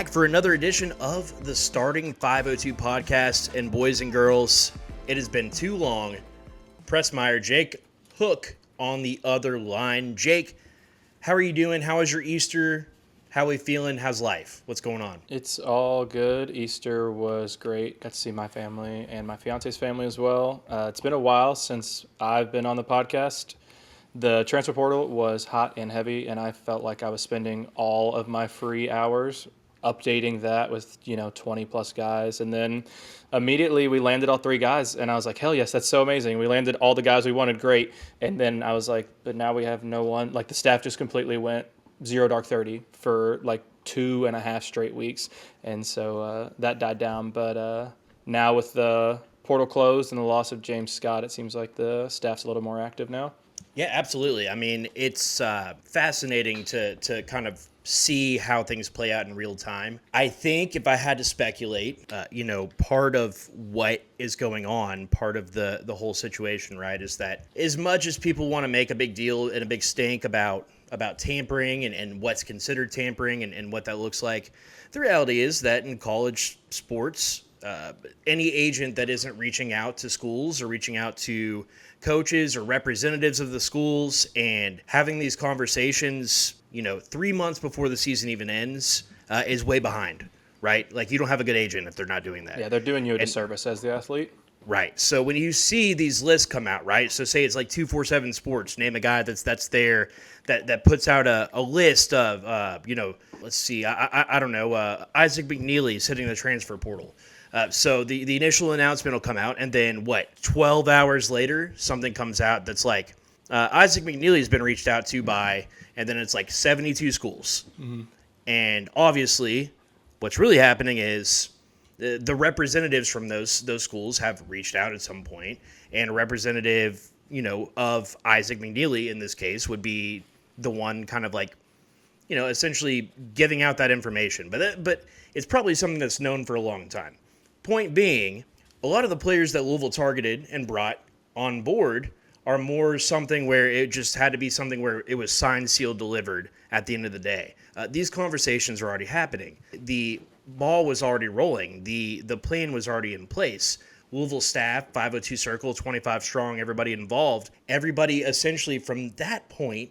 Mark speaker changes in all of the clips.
Speaker 1: back for another edition of the Starting 502 podcast. And boys and girls, it has been too long. Pressmeyer, Jake Hook on the other line. Jake, how are you doing? How was your Easter? How are we feeling? How's life? What's going on?
Speaker 2: It's all good. Easter was great. Got to see my family and my fiance's family as well. It's been a while since I've been on the podcast. The transfer portal was hot and heavy, and I felt like I was spending all of my free hours updating that with 20 plus guys. And then immediately we landed all three guys, and I was like, hell yes, that's so amazing. We landed all the guys we wanted, great. And then I was like, but now we have no one. Like, the staff just completely went zero dark 30 for like 2.5 straight weeks, and so that died down. But now with the portal closed and the loss of James Scott, it seems like the staff's a little more active now.
Speaker 1: Yeah, absolutely. I mean, it's fascinating to kind of see how things play out in real time. I think if I had to speculate, part of what is going on, part of the whole situation, right, is that as much as people want to make a big deal and a big stink about tampering and what's considered tampering and what that looks like, the reality is that in college sports, any agent that isn't reaching out to schools or reaching out to coaches or representatives of the schools and having these conversations, 3 months before the season even ends, is way behind, right? Like, you don't have a good agent if they're not doing that.
Speaker 2: Yeah, they're doing you a disservice as the athlete.
Speaker 1: Right. So when you see these lists come out, right? So say it's like 247 Sports, name a guy that's there that puts out a list of, let's see, I don't know, Isaac McNeely's hitting the transfer portal. So the initial announcement will come out, and then 12 hours later, something comes out that's like, Isaac McNeely's been reached out to by, and then it's like 72 schools. Mm-hmm. And obviously, what's really happening is the representatives from those schools have reached out at some point, and a representative, of Isaac McNeely in this case would be the one kind of like, essentially giving out that information. But it's probably something that's known for a long time. Point being, a lot of the players that Louisville targeted and brought on board are more something where it just had to be something where it was signed, sealed, delivered at the end of the day. These conversations are already happening. The ball was already rolling. The plan was already in place. Louisville staff, 502 Circle, 25 strong, everybody involved. Everybody essentially from that point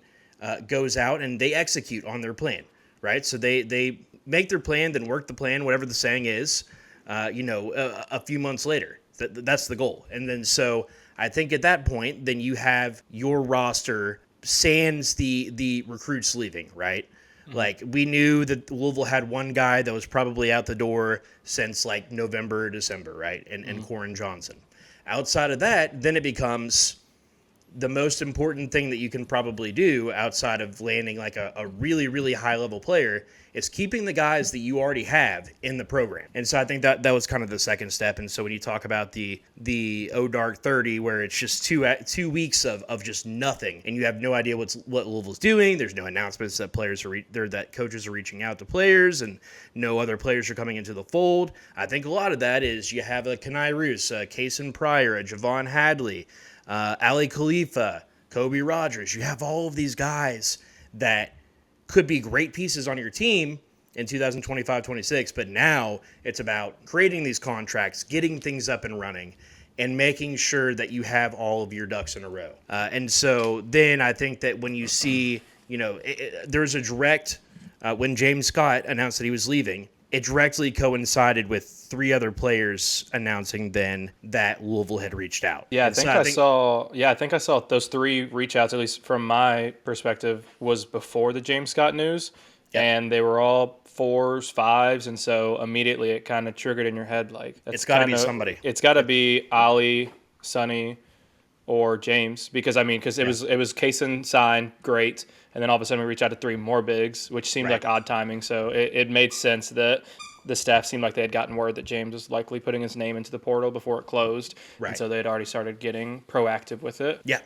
Speaker 1: goes out and they execute on their plan, right? So they make their plan, then work the plan, whatever the saying is, a few months later. That's the goal. And then so I think at that point, then you have your roster sans the recruits leaving, right? Mm-hmm. Like, we knew that Louisville had one guy that was probably out the door since like November or December, right? And Corin Johnson. Outside of that, then it becomes the most important thing that you can probably do outside of landing like a really, really high level player is keeping the guys that you already have in the program. And so I think that was kind of the second step. And so when you talk about the dark 30, where it's just 2 weeks of just nothing, and you have no idea what Louisville's doing, there's no announcements that that coaches are reaching out to players, and no other players are coming into the fold. I think a lot of that is you have a Kenai Roos, a Kason Pryor, a Javon Hadley, Ali Khalifa, Kobe Rogers. You have all of these guys that could be great pieces on your team in 2025-26, but now it's about creating these contracts, getting things up and running, and making sure that you have all of your ducks in a row. And so then I think that when you see, there's a direct, when James Scott announced that he was leaving, it directly coincided with 3 other players announcing then that Louisville had reached out.
Speaker 2: Yeah, I think I saw those 3 reach outs, at least from my perspective, was before the James Scott news. Yep. And they were all 4s, 5s, and so immediately it kind of triggered in your head like
Speaker 1: it's got to be somebody.
Speaker 2: It's got to be Ali, Sonny, or James, because it was Kason signed, great, and then all of a sudden we reached out to 3 more bigs, which seemed like odd timing. So it made sense that the staff seemed like they had gotten word that James was likely putting his name into the portal before it closed, and so they had already started getting proactive with it.
Speaker 1: Yeah,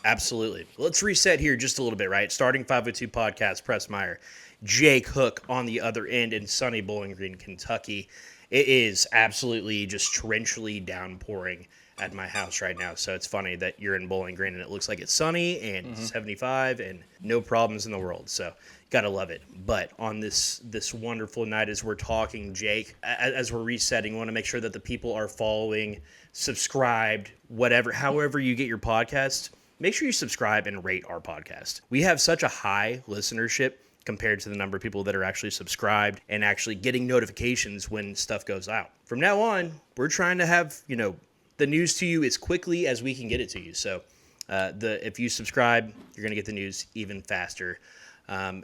Speaker 1: absolutely. Let's reset here just a little bit, right? Starting 502 podcast, Pressmeyer, Jake Hook on the other end in sunny Bowling Green, Kentucky. It is absolutely just torrentially downpouring at my house right now. So it's funny that you're in Bowling Green and it looks like it's sunny and 75 and no problems in the world. So gotta love it. But on this wonderful night as we're talking, Jake, as we're resetting, we want to make sure that the people are following, subscribed, however you get your podcast. Make sure you subscribe and rate our podcast. We have such a high listenership compared to the number of people that are actually subscribed and actually getting notifications when stuff goes out. From now on, we're trying to have, the news to you as quickly as we can get it to you. So if you subscribe, you're going to get the news even faster.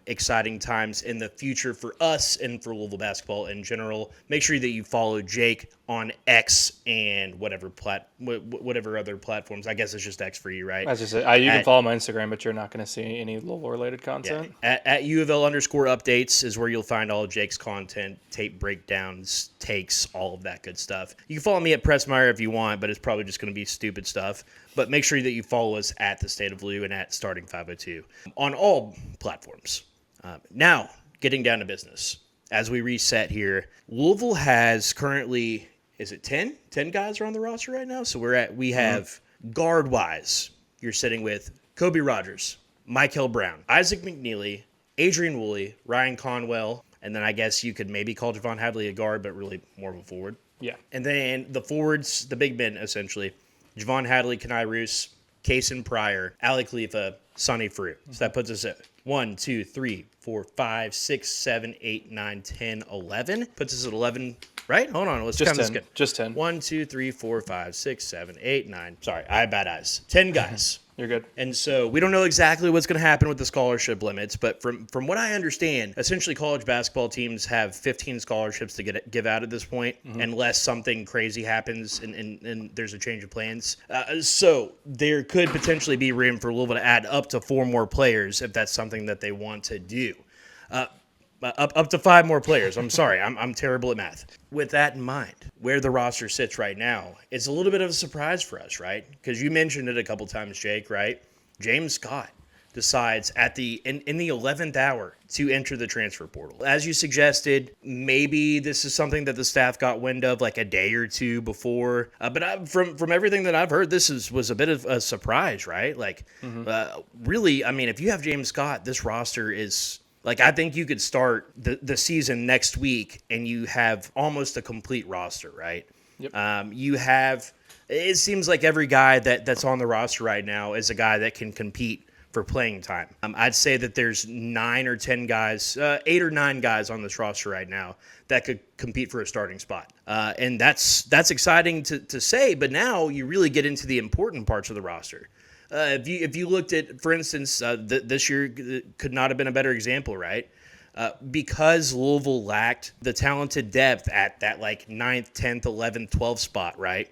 Speaker 1: Exciting times in the future for us and for Louisville basketball in general. Make sure that you follow Jake on X and whatever other platforms. I guess it's just X for you, right?
Speaker 2: That's just it. You can follow my Instagram, but you're not going to see any Louisville-related content.
Speaker 1: Yeah. At UofL_updates is where you'll find all of Jake's content, tape breakdowns, takes, all of that good stuff. You can follow me at Pressmeyer if you want, but it's probably just going to be stupid stuff. But make sure that you follow us at The State of Lou and at Starting 502 on all platforms. Now, getting down to business. As we reset here, Louisville has currently, is it 10? 10 guys are on the roster right now? So we have guard-wise, you're sitting with Kobe Rogers, Mikel Brown, Isaac McNeely, Adrian Woolley, Ryan Conwell, and then I guess you could maybe call Javon Hadley a guard, but really more of a forward.
Speaker 2: Yeah.
Speaker 1: And then the forwards, the big men, essentially, Javon Hadley, Kenai Roos, Kaysen Pryor, Ali Khalifa, Sonny Fruit. So that puts us at 1, 2, 3, 4, 5, 6, 7, 8, 9, 10, 11. Puts us at 11, right? Hold on. Let's count this again.
Speaker 2: Just 10.
Speaker 1: 1, 2, 3, 4, 5, 6, 7, 8, 9. Sorry, I have bad eyes. 10 guys.
Speaker 2: You're good.
Speaker 1: And so we don't know exactly what's going to happen with the scholarship limits, but from what I understand, essentially college basketball teams have 15 scholarships to give out at this point, unless something crazy happens and there's a change of plans. So there could potentially be room for Louisville to add up to 4 more players if that's something that they want to do. Up to 5 more players. I'm sorry. I'm terrible at math. With that in mind, where the roster sits right now, it's a little bit of a surprise for us, right? Because you mentioned it a couple times, Jake, right? James Scott decides in the 11th hour to enter the transfer portal. As you suggested, maybe this is something that the staff got wind of like a day or two before. But from everything that I've heard, this was a bit of a surprise, right? Like, really, I mean, if you have James Scott, this roster is... Like, I think you could start the season next week and you have almost a complete roster, right?
Speaker 2: Yep.
Speaker 1: It seems like every guy that's on the roster right now is a guy that can compete for playing time. I'd say that there's 9 or 10 guys, 8 or 9 guys on this roster right now that could compete for a starting spot. And that's exciting to say, but now you really get into the important parts of the roster. If you looked at, for instance, this year could not have been a better example, right? Because Louisville lacked the talented depth at that like 9th, 10th, 11th, 12th spot, right?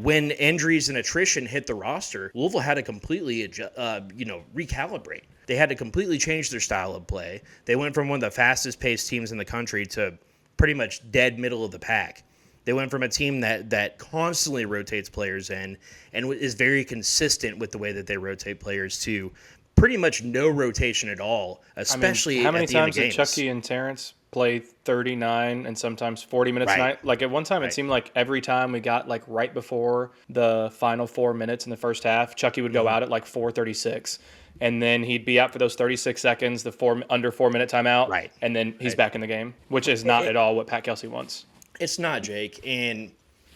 Speaker 1: When injuries and attrition hit the roster, Louisville had to completely, recalibrate. They had to completely change their style of play. They went from one of the fastest paced teams in the country to pretty much dead middle of the pack. They went from a team that constantly rotates players in and is very consistent with the way that they rotate players to pretty much no rotation at all, especially
Speaker 2: how many
Speaker 1: at the end of
Speaker 2: times did
Speaker 1: games.
Speaker 2: Chucky and Terrence play 39 and sometimes 40 minutes a night? Like at one time, it seemed like every time we got like right before the final 4 minutes in the first half, Chucky would go out at like 4:36. And then he'd be out for those 36 seconds, the under 4 minute timeout, and then he's back in the game, which is not at all what Pat Kelsey wants.
Speaker 1: It's not, Jake. And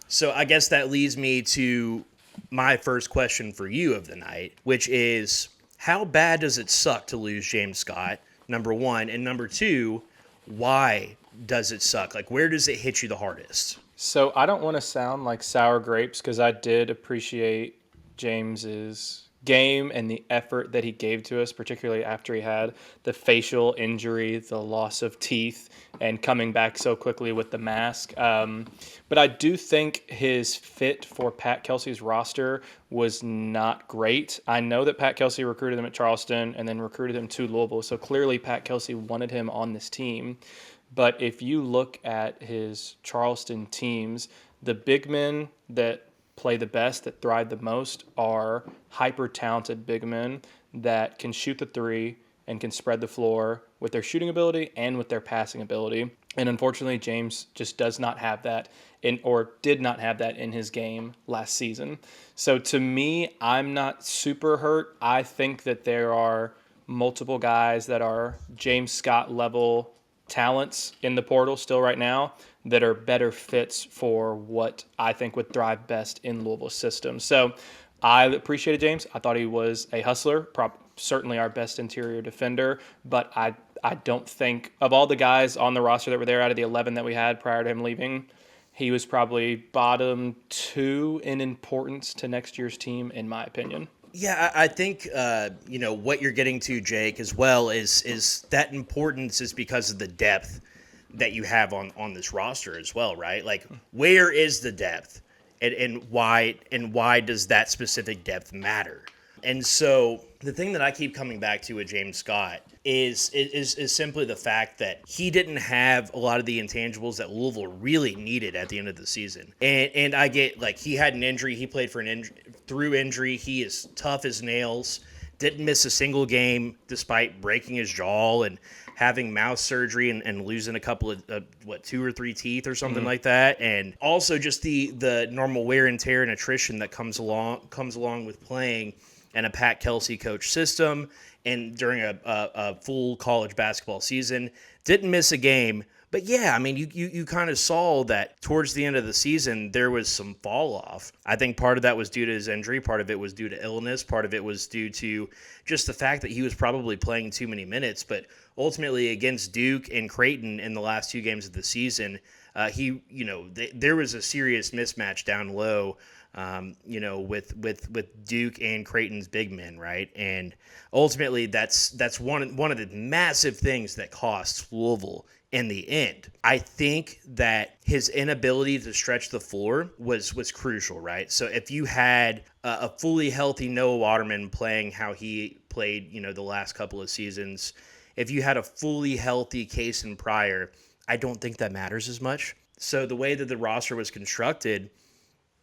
Speaker 1: so I guess that leads me to my first question for you of the night, which is, how bad does it suck to lose James Scott, number one? And number two, why does it suck? Like, where does it hit you the hardest?
Speaker 2: So I don't want to sound like sour grapes because I did appreciate James's game and the effort that he gave to us, particularly after he had the facial injury, the loss of teeth, and coming back so quickly with the mask. But I do think his fit for Pat Kelsey's roster was not great. I know that Pat Kelsey recruited him at Charleston and then recruited him to Louisville, so clearly Pat Kelsey wanted him on this team. But if you look at his Charleston teams, the big men that play the best, that thrive the most, are hyper-talented big men that can shoot the three and can spread the floor with their shooting ability and with their passing ability. And unfortunately, James just does not have that or did not have that in his game last season. So to me, I'm not super hurt. I think that there are multiple guys that are James Scott level talents in the portal still right now that are better fits for what I think would thrive best in Louisville's system. So I appreciated James. I thought he was a hustler, certainly our best interior defender, but I don't think of all the guys on the roster that were there out of the 11 that we had prior to him leaving, he was probably bottom 2 in importance to next year's team, in my opinion.
Speaker 1: Yeah, I think what you're getting to, Jake, as well is that importance is because of the depth that you have on this roster as well, right? Like, where is the depth, and why does that specific depth matter? And so the thing that I keep coming back to with James Scott is simply the fact that he didn't have a lot of the intangibles that Louisville really needed at the end of the season. And I get, like, he had an injury. He played through injury. He is tough as nails. Didn't miss a single game despite breaking his jaw and having mouth surgery and losing a couple of, 2 or 3 teeth or something like that. And also just the normal wear and tear and attrition that comes along with playing in a Pat Kelsey coach system and during a full college basketball season. Didn't miss a game. But yeah, I mean, you kind of saw that towards the end of the season, there was some fall off. I think part of that was due to his injury. Part of it was due to illness. Part of it was due to just the fact that he was probably playing too many minutes. But ultimately, against Duke and Creighton in the last 2 games of the season, there was a serious mismatch down low. With Duke and Creighton's big men, right? And ultimately, that's one of the massive things that costs Louisville in the end. I think that his inability to stretch the floor was crucial, right? So if you had a fully healthy Noah Waterman playing how he played, the last couple of seasons, if you had a fully healthy Cason Pryor, I don't think that matters as much. So the way that the roster was constructed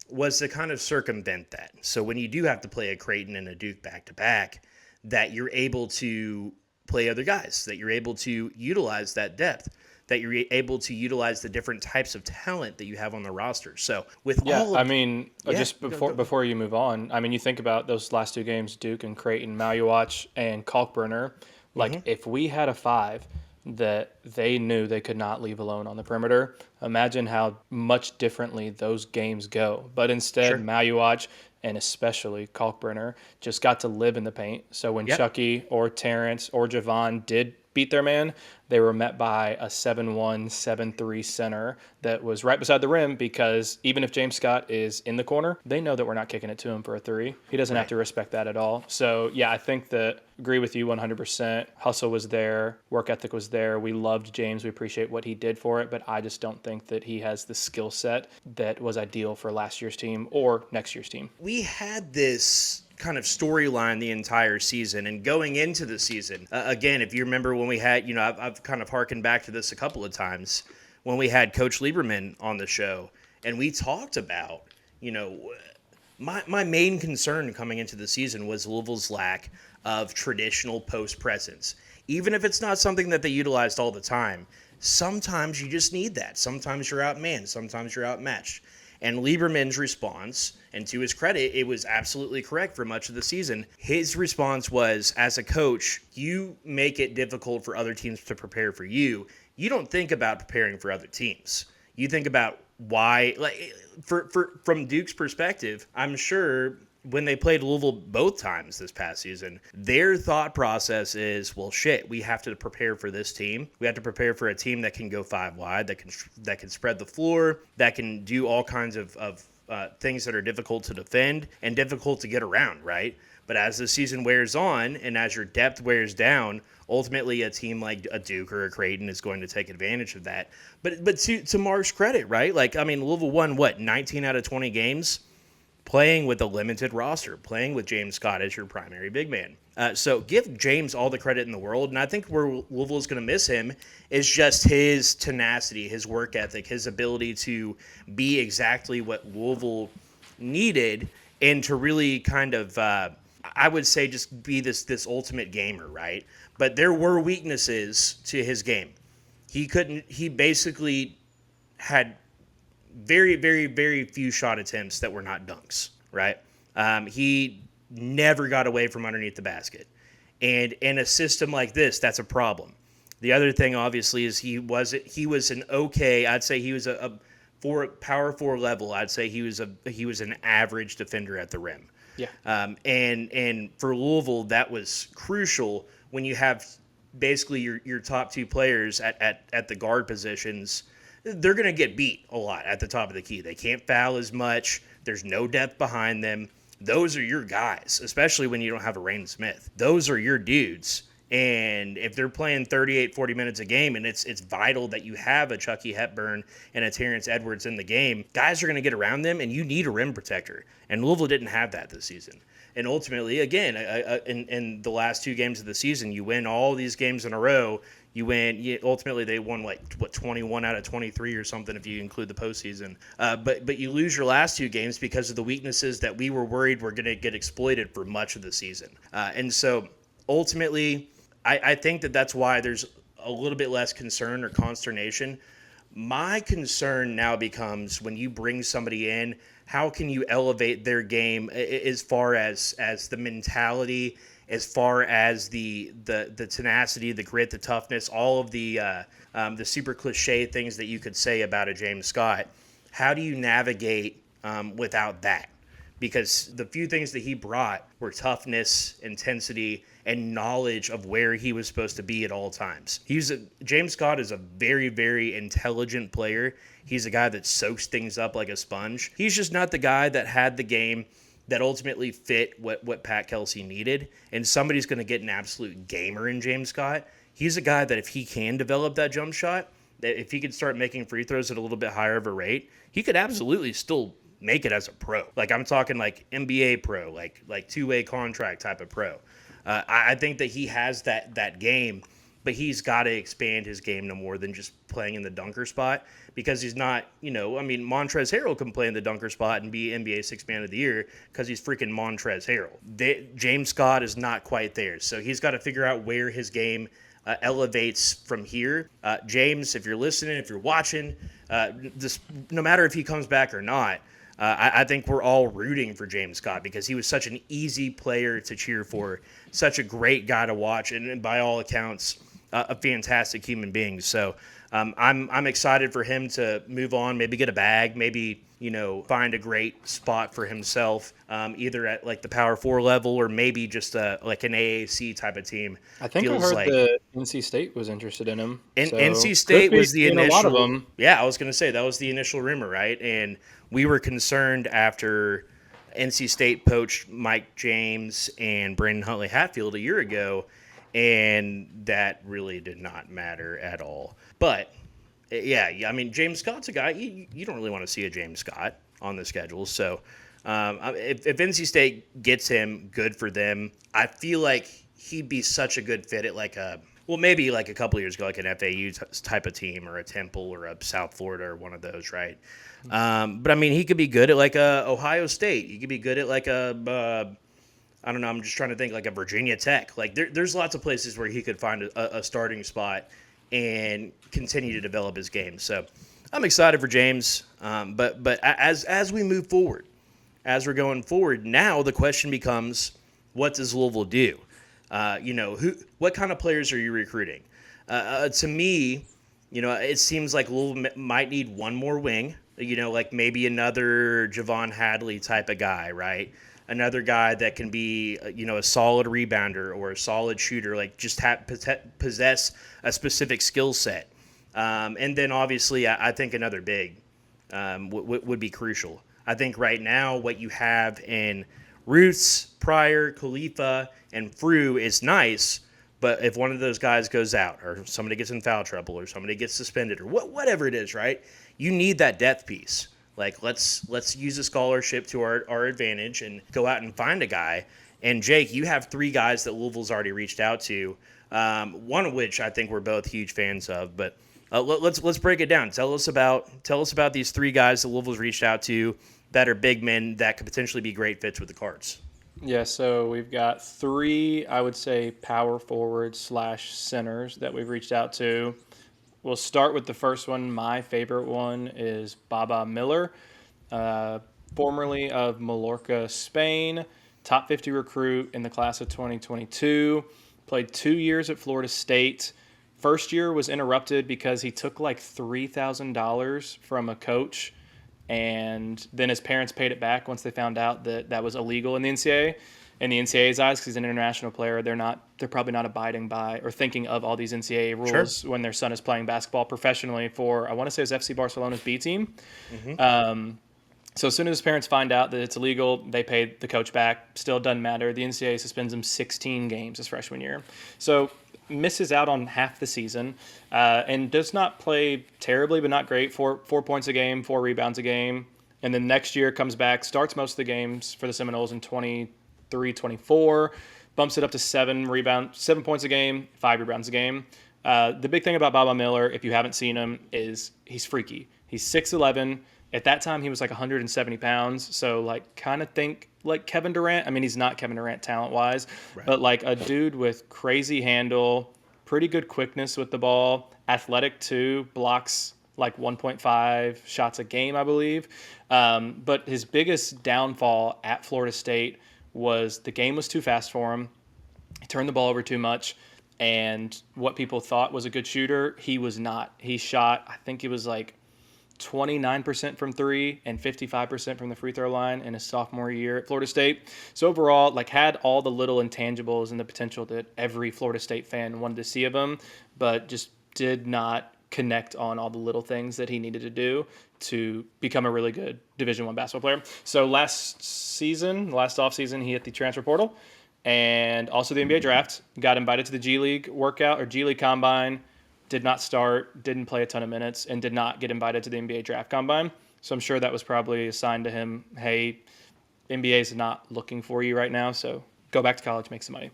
Speaker 1: was to kind of circumvent that. So when you do have to play a Creighton and a Duke back-to-back, that you're able to play other guys, that you're able to utilize that depth, that you're able to utilize the different types of talent that you have on the roster. So
Speaker 2: before you move on, I mean, you think about those last 2 games, Duke and Creighton, Maluach and Kalkbrenner, if we had a 5 that they knew they could not leave alone on the perimeter, imagine how much differently those games go. But instead, sure. Maluach and especially Kalkbrenner just got to live in the paint. So when Chucky or Terrence or Javon did beat their man, they were met by a 7-1, 7-3 center that was right beside the rim, because even if James Scott is in the corner, they know that we're not kicking it to him for a 3. He doesn't have to respect that at all. So, yeah, I think that agree with you 100%. Hustle was there. Work ethic was there. We loved James. We appreciate what he did for it, but I just don't think that he has the skill set that was ideal for last year's team or next year's team.
Speaker 1: We had this kind of storyline the entire season, and going into the season, again, if you remember when we had, I've kind of harkened back to this a couple of times when we had Coach Lieberman on the show, and we talked about, my main concern coming into the season was Louisville's lack of traditional post presence. Even if it's not something that they utilized all the time, sometimes you just need that. Sometimes you're outmanned, sometimes you're outmatched. And Lieberman's response, and to his credit, it was absolutely correct for much of the season. His response was, as a coach, you make it difficult for other teams to prepare for you. You don't think about preparing for other teams. You think about why, from Duke's perspective, I'm sure when they played Louisville both times this past season, their thought process is, well, shit, we have to prepare for this team. We have to prepare for a team that can go 5 wide, that can spread the floor, that can do all kinds of things that are difficult to defend and difficult to get around, right? But as the season wears on and as your depth wears down, ultimately a team like a Duke or a Creighton is going to take advantage of that. But to Mark's credit, right? Louisville won, 19 out of 20 games? Playing with a limited roster, playing with James Scott as your primary big man. So give James all the credit in the world, and I think where Louisville is going to miss him is just his tenacity, his work ethic, his ability to be exactly what Louisville needed, and to really kind of, I would say just be this ultimate gamer, right? But there were weaknesses to his game. He basically had very, very, very few shot attempts that were not dunks, right? He never got away from underneath the basket. And in a system like this, that's a problem. The other thing, obviously, is he was an okay. I'd say he was a for power four level. I'd say he was an average defender at the rim.
Speaker 2: Yeah.
Speaker 1: And for Louisville, that was crucial when you have basically your top two players at the guard positions. They're going to get beat a lot at the top of the key. They can't foul as much. There's no depth behind them. Those are your guys, especially when you don't have a Rain Smith. Those are your dudes. And if they're playing 38, 40 minutes a game, and it's vital that you have a Chucky Hepburn and a Terrence Edwards in the game, guys are going to get around them, and you need a rim protector. And Louisville didn't have that this season. And ultimately, again, in the last two games of the season, you win all these games in a row. Ultimately, they won 21 out of 23 or something if you include the postseason. But you lose your last two games because of the weaknesses that we were worried were going to get exploited for much of the season. And so ultimately, I think that's why there's a little bit less concern or consternation. My concern now becomes when you bring somebody in, how can you elevate their game as far as the mentality, as far as the tenacity, the grit, the toughness, all of the super cliche things that you could say about a James Scott. How do you navigate without that? Because the few things that he brought were toughness, intensity, and knowledge of where he was supposed to be at all times. James Scott is a very, very intelligent player. He's a guy that soaks things up like a sponge. He's just not the guy that had the game that ultimately fit what Pat Kelsey needed. And somebody's going to get an absolute gamer in James Scott. He's a guy that if he can develop that jump shot, that if he could start making free throws at a little bit higher of a rate, he could absolutely still make it as a pro. Like I'm talking like NBA pro, like two-way contract type of pro. I think that he has that game, but he's got to expand his game no more than just playing in the dunker spot because he's not, Montrezl Harrell can play in the dunker spot and be NBA Sixth Man of the Year because he's freaking Montrezl Harrell. James Scott is not quite there, so he's got to figure out where his game elevates from here. James, if you're listening, if you're watching, no matter if he comes back or not, I think we're all rooting for James Scott because he was such an easy player to cheer for, such a great guy to watch, and by all accounts, a fantastic human being. So I'm excited for him to move on, maybe get a bag, maybe find a great spot for himself, either at like the Power 4 level or maybe just like an AAC type of team.
Speaker 2: I think I heard that NC State was interested in him.
Speaker 1: NC State was the initial.
Speaker 2: A lot of them.
Speaker 1: Yeah, I was going to say that was the initial rumor, right? And we were concerned after NC State poached Mike James and Brandon Huntley Hatfield a year ago, and that really did not matter at all. But yeah, James Scott's a guy you don't really want to see a James Scott on the schedule. So if NC State gets him, good for them. I feel like he'd be such a good fit at maybe like a couple years ago, like an FAU type of team or a Temple or a South Florida or one of those, right? But he could be good at like a Ohio State. He could be good at like I don't know. I'm just trying to think like a Virginia Tech. Like there's lots of places where he could find a starting spot and continue to develop his game. So I'm excited for James. But as we move forward, as we're going forward, now the question becomes, what does Louisville do? What kind of players are you recruiting? To me, it seems like Louisville might need one more wing. Like maybe another Javon Hadley type of guy, right? Another guy that can be, a solid rebounder or a solid shooter, like just possess a specific skill set. And then obviously I think another big would be crucial. I think right now what you have in Roots, Pryor, Khalifa, and Frew is nice, but if one of those guys goes out or somebody gets in foul trouble or somebody gets suspended or whatever it is, right, you need that depth piece. Like, let's use a scholarship to our advantage and go out and find a guy. And, Jake, you have three guys that Louisville's already reached out to, one of which I think we're both huge fans of. But let's break it down. Tell us about these three guys that Louisville's reached out to that are big men that could potentially be great fits with the Cards.
Speaker 2: Yeah, so we've got three, I would say, power forward / centers that we've reached out to. We'll start with the first one. My favorite one is Baba Miller, uh, formerly of Mallorca, Spain, top 50 recruit in the class of 2022. Played 2 years at Florida State. First year was interrupted because he took like $3,000 from a coach, and then his parents paid it back once they found out that that was illegal in the NCAA. In the NCAA's eyes, because he's an international player, they're probably not abiding by or thinking of all these NCAA
Speaker 1: Sure.
Speaker 2: rules when their son is playing basketball professionally for, I want to say it was FC Barcelona's B team.
Speaker 1: Hmm.
Speaker 2: So as soon as his parents find out that it's illegal, they pay the coach back. Still doesn't matter. The NCAA suspends him 16 games his freshman year. So misses out on half the season, and does not play terribly, but not great. 4 points a game, 4 rebounds a game. And then next year comes back, starts most of the games for the Seminoles in 23, 24, bumps it up to 7 points a game, 5 rebounds a game. The big thing about Baba Miller, if you haven't seen him, is he's freaky. He's 6'11". At that time, he was like 170 pounds. So, like, kind of think like Kevin Durant. I mean, he's not Kevin Durant talent-wise,
Speaker 1: Right.
Speaker 2: but like a dude with crazy handle, pretty good quickness with the ball, athletic too, blocks like 1.5 shots a game, I believe. But his biggest downfall at Florida State was the game was too fast for him. He turned the ball over too much. And what people thought was a good shooter, he was not. He shot, I think it was like 29% from three and 55% from the free throw line in his sophomore year at Florida State. So overall, like, had all the little intangibles and the potential that every Florida State fan wanted to see of him, but just did not connect on all the little things that he needed to do to become a really good Division I basketball player. So last offseason, he hit the transfer portal and also the NBA draft. Got invited to the G League workout or G League combine. Did not start, didn't play a ton of minutes, and did not get invited to the NBA draft combine. So I'm sure that was probably a sign to him, hey, NBA is not looking for you right now, so go back to college, make some money.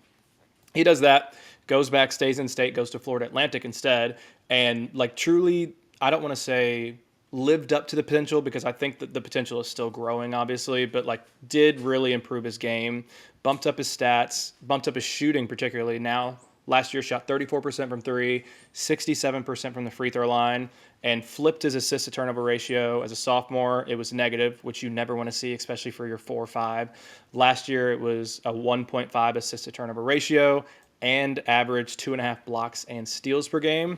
Speaker 2: He does that, goes back, stays in state, goes to Florida Atlantic instead, and like truly, I don't want to say lived up to the potential because I think that the potential is still growing, obviously, but like did really improve his game, bumped up his stats, bumped up his shooting particularly. Now last year shot 34% from three, 67% from the free throw line, and flipped his assist to turnover ratio. As a sophomore, it was negative, which you never want to see, especially for your 4 or 5. Last year, it was a 1.5 assist to turnover ratio and averaged 2.5 blocks and steals per game.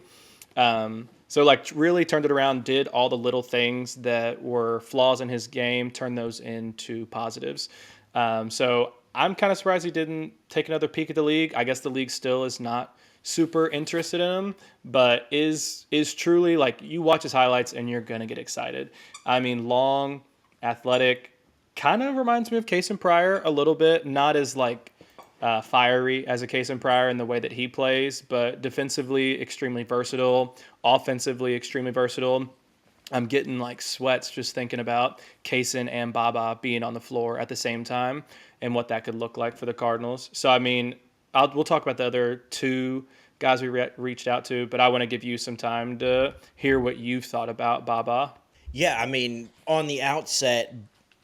Speaker 2: So like really turned it around, did all the little things that were flaws in his game, turned those into positives. So I'm kind of surprised he didn't take another peek at the league. I guess the league still is not super interested in him, but is truly like you watch his highlights and you're gonna get excited. I mean, long, athletic, kind of reminds me of Case Pryor a little bit, not as like fiery as a Case Pryor in the way that he plays, but defensively extremely versatile, offensively extremely versatile. I'm getting like sweats just thinking about Kaysen and Baba being on the floor at the same time and what that could look like for the Cardinals. So, I mean, we'll talk about the other two guys we reached out to, but I want to give you some time to hear what you've thought about Baba.
Speaker 1: Yeah, I mean, on the outset,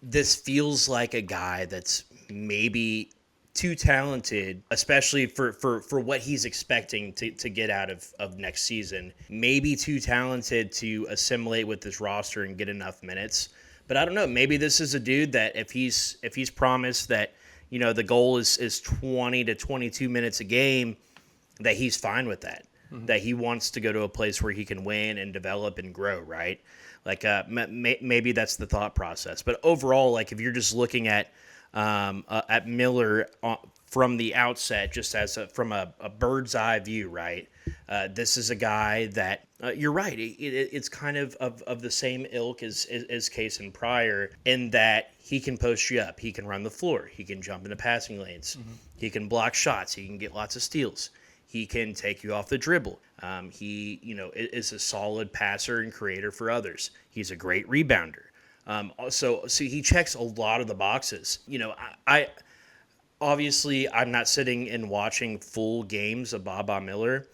Speaker 1: this feels like a guy that's maybe too talented, especially for what he's expecting to get out of next season. Maybe too talented to assimilate with this roster and get enough minutes. But I don't know. Maybe this is a dude that if he's promised that the goal is 20 to 22 minutes a game, that he's fine with that. Mm-hmm. That he wants to go to a place where he can win and develop and grow, right? Like maybe that's the thought process. But overall, like if you're just looking at Miller from the outset, just as from a bird's eye view, right? This is a guy that you're right. It's kind of the same ilk as Case and Pryor in that he can post you up, he can run the floor, he can jump into passing lanes, mm-hmm. He can block shots, he can get lots of steals. He can take you off the dribble. He is a solid passer and creator for others. He's a great rebounder. So he checks a lot of the boxes. I obviously I'm not sitting and watching full games of Baba Miller.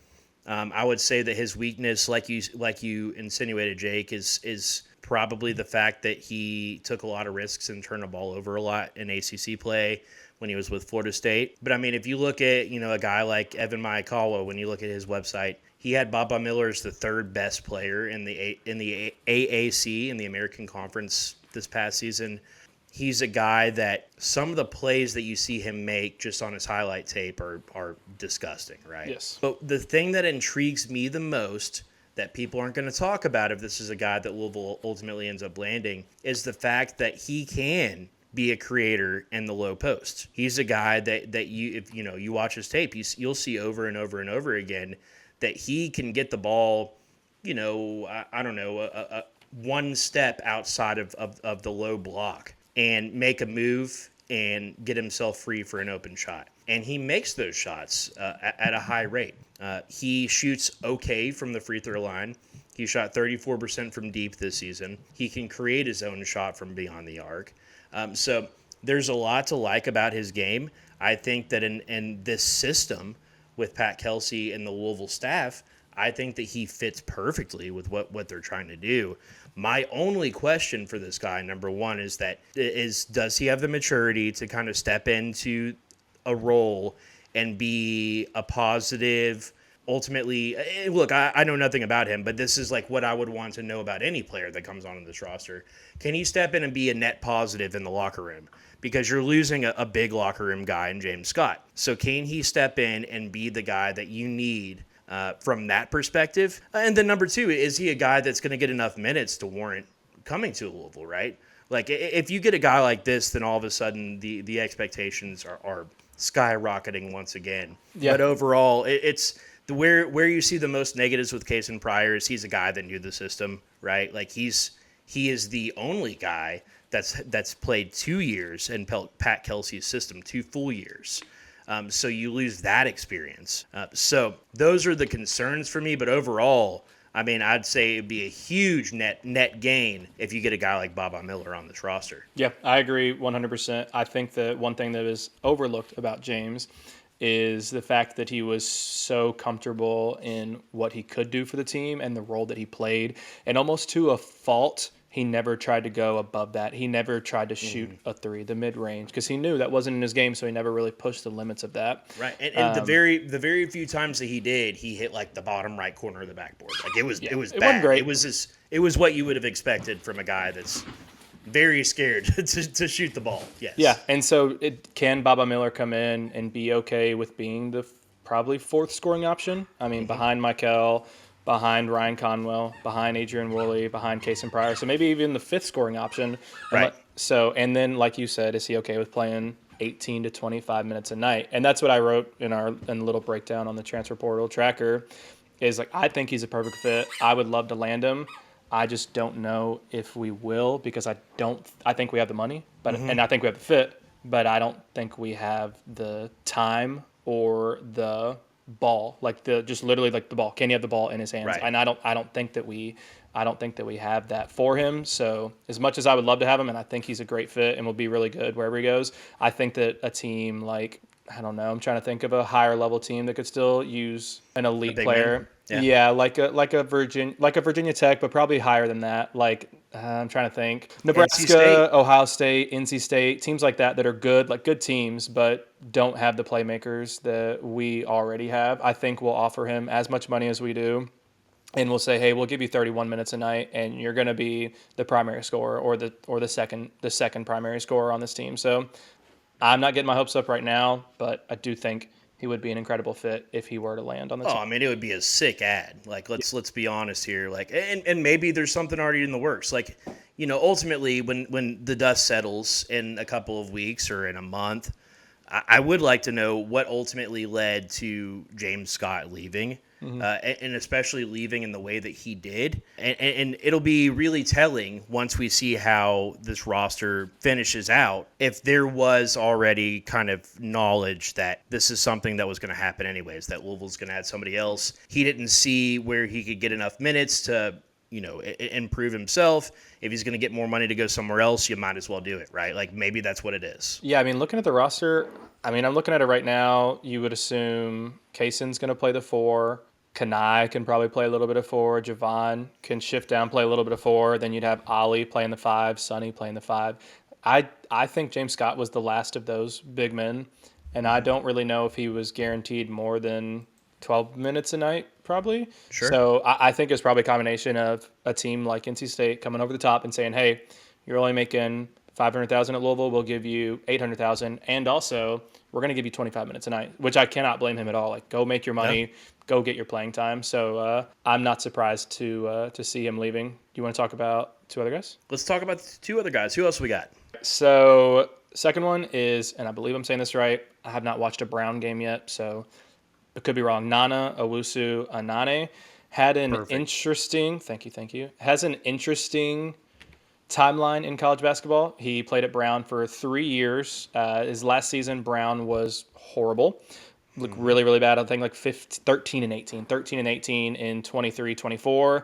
Speaker 1: I would say that his weakness, like you insinuated, Jake, is probably the fact that he took a lot of risks and turned the ball over a lot in ACC play when he was with Florida State. But I mean, if you look at, a guy like Evan Miyakawa, when you look at his website, he had Baba Miller as the third best player in the AAC, in the American Conference this past season. He's a guy that some of the plays that you see him make just on his highlight tape are disgusting, right?
Speaker 2: Yes.
Speaker 1: But the thing that intrigues me the most that people aren't going to talk about if this is a guy that Louisville ultimately ends up landing is the fact that he can be a creator in the low post. He's a guy that you, if you watch his tape, you'll see over and over and over again that he can get the ball, I don't know, one step outside of the low block and make a move and get himself free for an open shot. And he makes those shots at a high rate. He shoots okay from the free throw line. He shot 34% from deep this season. He can create his own shot from beyond the arc. So there's a lot to like about his game. I think that in this system with Pat Kelsey and the Louisville staff, I think that he fits perfectly with what they're trying to do. My only question for this guy, number one, is does he have the maturity to kind of step into a role and be a positive, ultimately, look, I know nothing about him, but this is like what I would want to know about any player that comes onto this roster. Can he step in and be a net positive in the locker room? Because you're losing a big locker room guy in James Scott. So can he step in and be the guy that you need from that perspective? And then number two, is he a guy that's going to get enough minutes to warrant coming to Louisville, right? Like if you get a guy like this, then all of a sudden the expectations are skyrocketing once again. Yeah. But overall, it's where you see the most negatives with Kason Pryor is he's a guy that knew the system, right? Like he is the only guy that's played 2 years in Pat Kelsey's system, 2 full years. So you lose that experience. So those are the concerns for me. But overall, I mean, I'd say it'd be a huge net gain if you get a guy like Baba Miller on this roster.
Speaker 2: Yeah, I agree 100%. I think that one thing that is overlooked about James is the fact that he was so comfortable in what he could do for the team and the role that he played. And almost to a fault, he never tried to go above that. He never tried to shoot a three, the mid-range, because he knew that wasn't in his game, so he never really pushed the limits of that.
Speaker 1: Right, and the very few times that he did, he hit like the bottom right corner of the backboard. Like it was bad.
Speaker 2: Wasn't great.
Speaker 1: It was what you would have expected from a guy that's very scared to shoot the ball. Yes.
Speaker 2: Yeah, and so can Baba Miller come in and be okay with being the probably fourth scoring option? I mean, behind Mikel, behind Ryan Conwell, behind Adrian Woolley, behind Kason Pryor. So maybe even the fifth scoring option.
Speaker 1: Right.
Speaker 2: And then, like you said, is he okay with playing 18 to 25 minutes a night? And that's what I wrote in the little breakdown on the transfer portal tracker is like, I think he's a perfect fit. I would love to land him. I just don't know if we will because I think we have the money, and I think we have the fit, but I don't think we have the time or the ball, just literally the ball. Can he have the ball in his hands?
Speaker 1: Right.
Speaker 2: And I don't think that we have that for him. So as much as I would love to have him, and I think he's a great fit and will be really good wherever he goes, I think that a team like, I don't know, I'm trying to think of a higher level team that could still use an elite player. Yeah, like a Virginia Tech, but probably higher than that. I'm trying to think. Nebraska, Ohio State, NC State, teams like that are good, good teams, but don't have the playmakers that we already have. I think we'll offer him as much money as we do, and we'll say, hey, we'll give you 31 minutes a night, and you're going to be the primary scorer or the second primary scorer on this team. So I'm not getting my hopes up right now, but I do think he would be an incredible fit if he were to land on the team.
Speaker 1: I mean, it would be a sick ad. Let's be honest here. And maybe there's something already in the works. Ultimately, when the dust settles in a couple of weeks or in a month, I would like to know what ultimately led to James Scott leaving, and especially leaving in the way that he did. And it'll be really telling once we see how this roster finishes out, if there was already kind of knowledge that this is something that was going to happen anyways, that Louisville's going to add somebody else. He didn't see where he could get enough minutes to improve himself. If he's going to get more money to go somewhere else, you might as well do it, right? Maybe that's what it is.
Speaker 2: Yeah, I mean, looking at the roster, I'm looking at it right now. You would assume Kason's going to play the 4. Kanai can probably play a little bit of 4. Javon can shift down, play a little bit of 4. Then you'd have Ollie playing the 5, Sonny playing the 5. I think James Scott was the last of those big men, and I don't really know if he was guaranteed more than 12 minutes a night, probably.
Speaker 1: Sure.
Speaker 2: So I think it's probably a combination of a team like NC State coming over the top and saying, hey, you're only making $500,000 at Louisville, we'll give you $800,000, and also we're going to give you 25 minutes a night, which I cannot blame him at all. Like, go make your money, go get your playing time. So I'm not surprised to see him leaving. You want to talk about 2 other guys?
Speaker 1: Let's talk about the 2 other guys. Who else we got?
Speaker 2: So second one is, and I believe I'm saying this right, I have not watched a Brown game yet, so it could be wrong. Nana Owusu-Anane had an interesting, thank you, has an interesting timeline in college basketball. He played at Brown for 3 years. His last season, Brown was horrible. Looked really, really bad. I think like 13 and 18 in 23-24.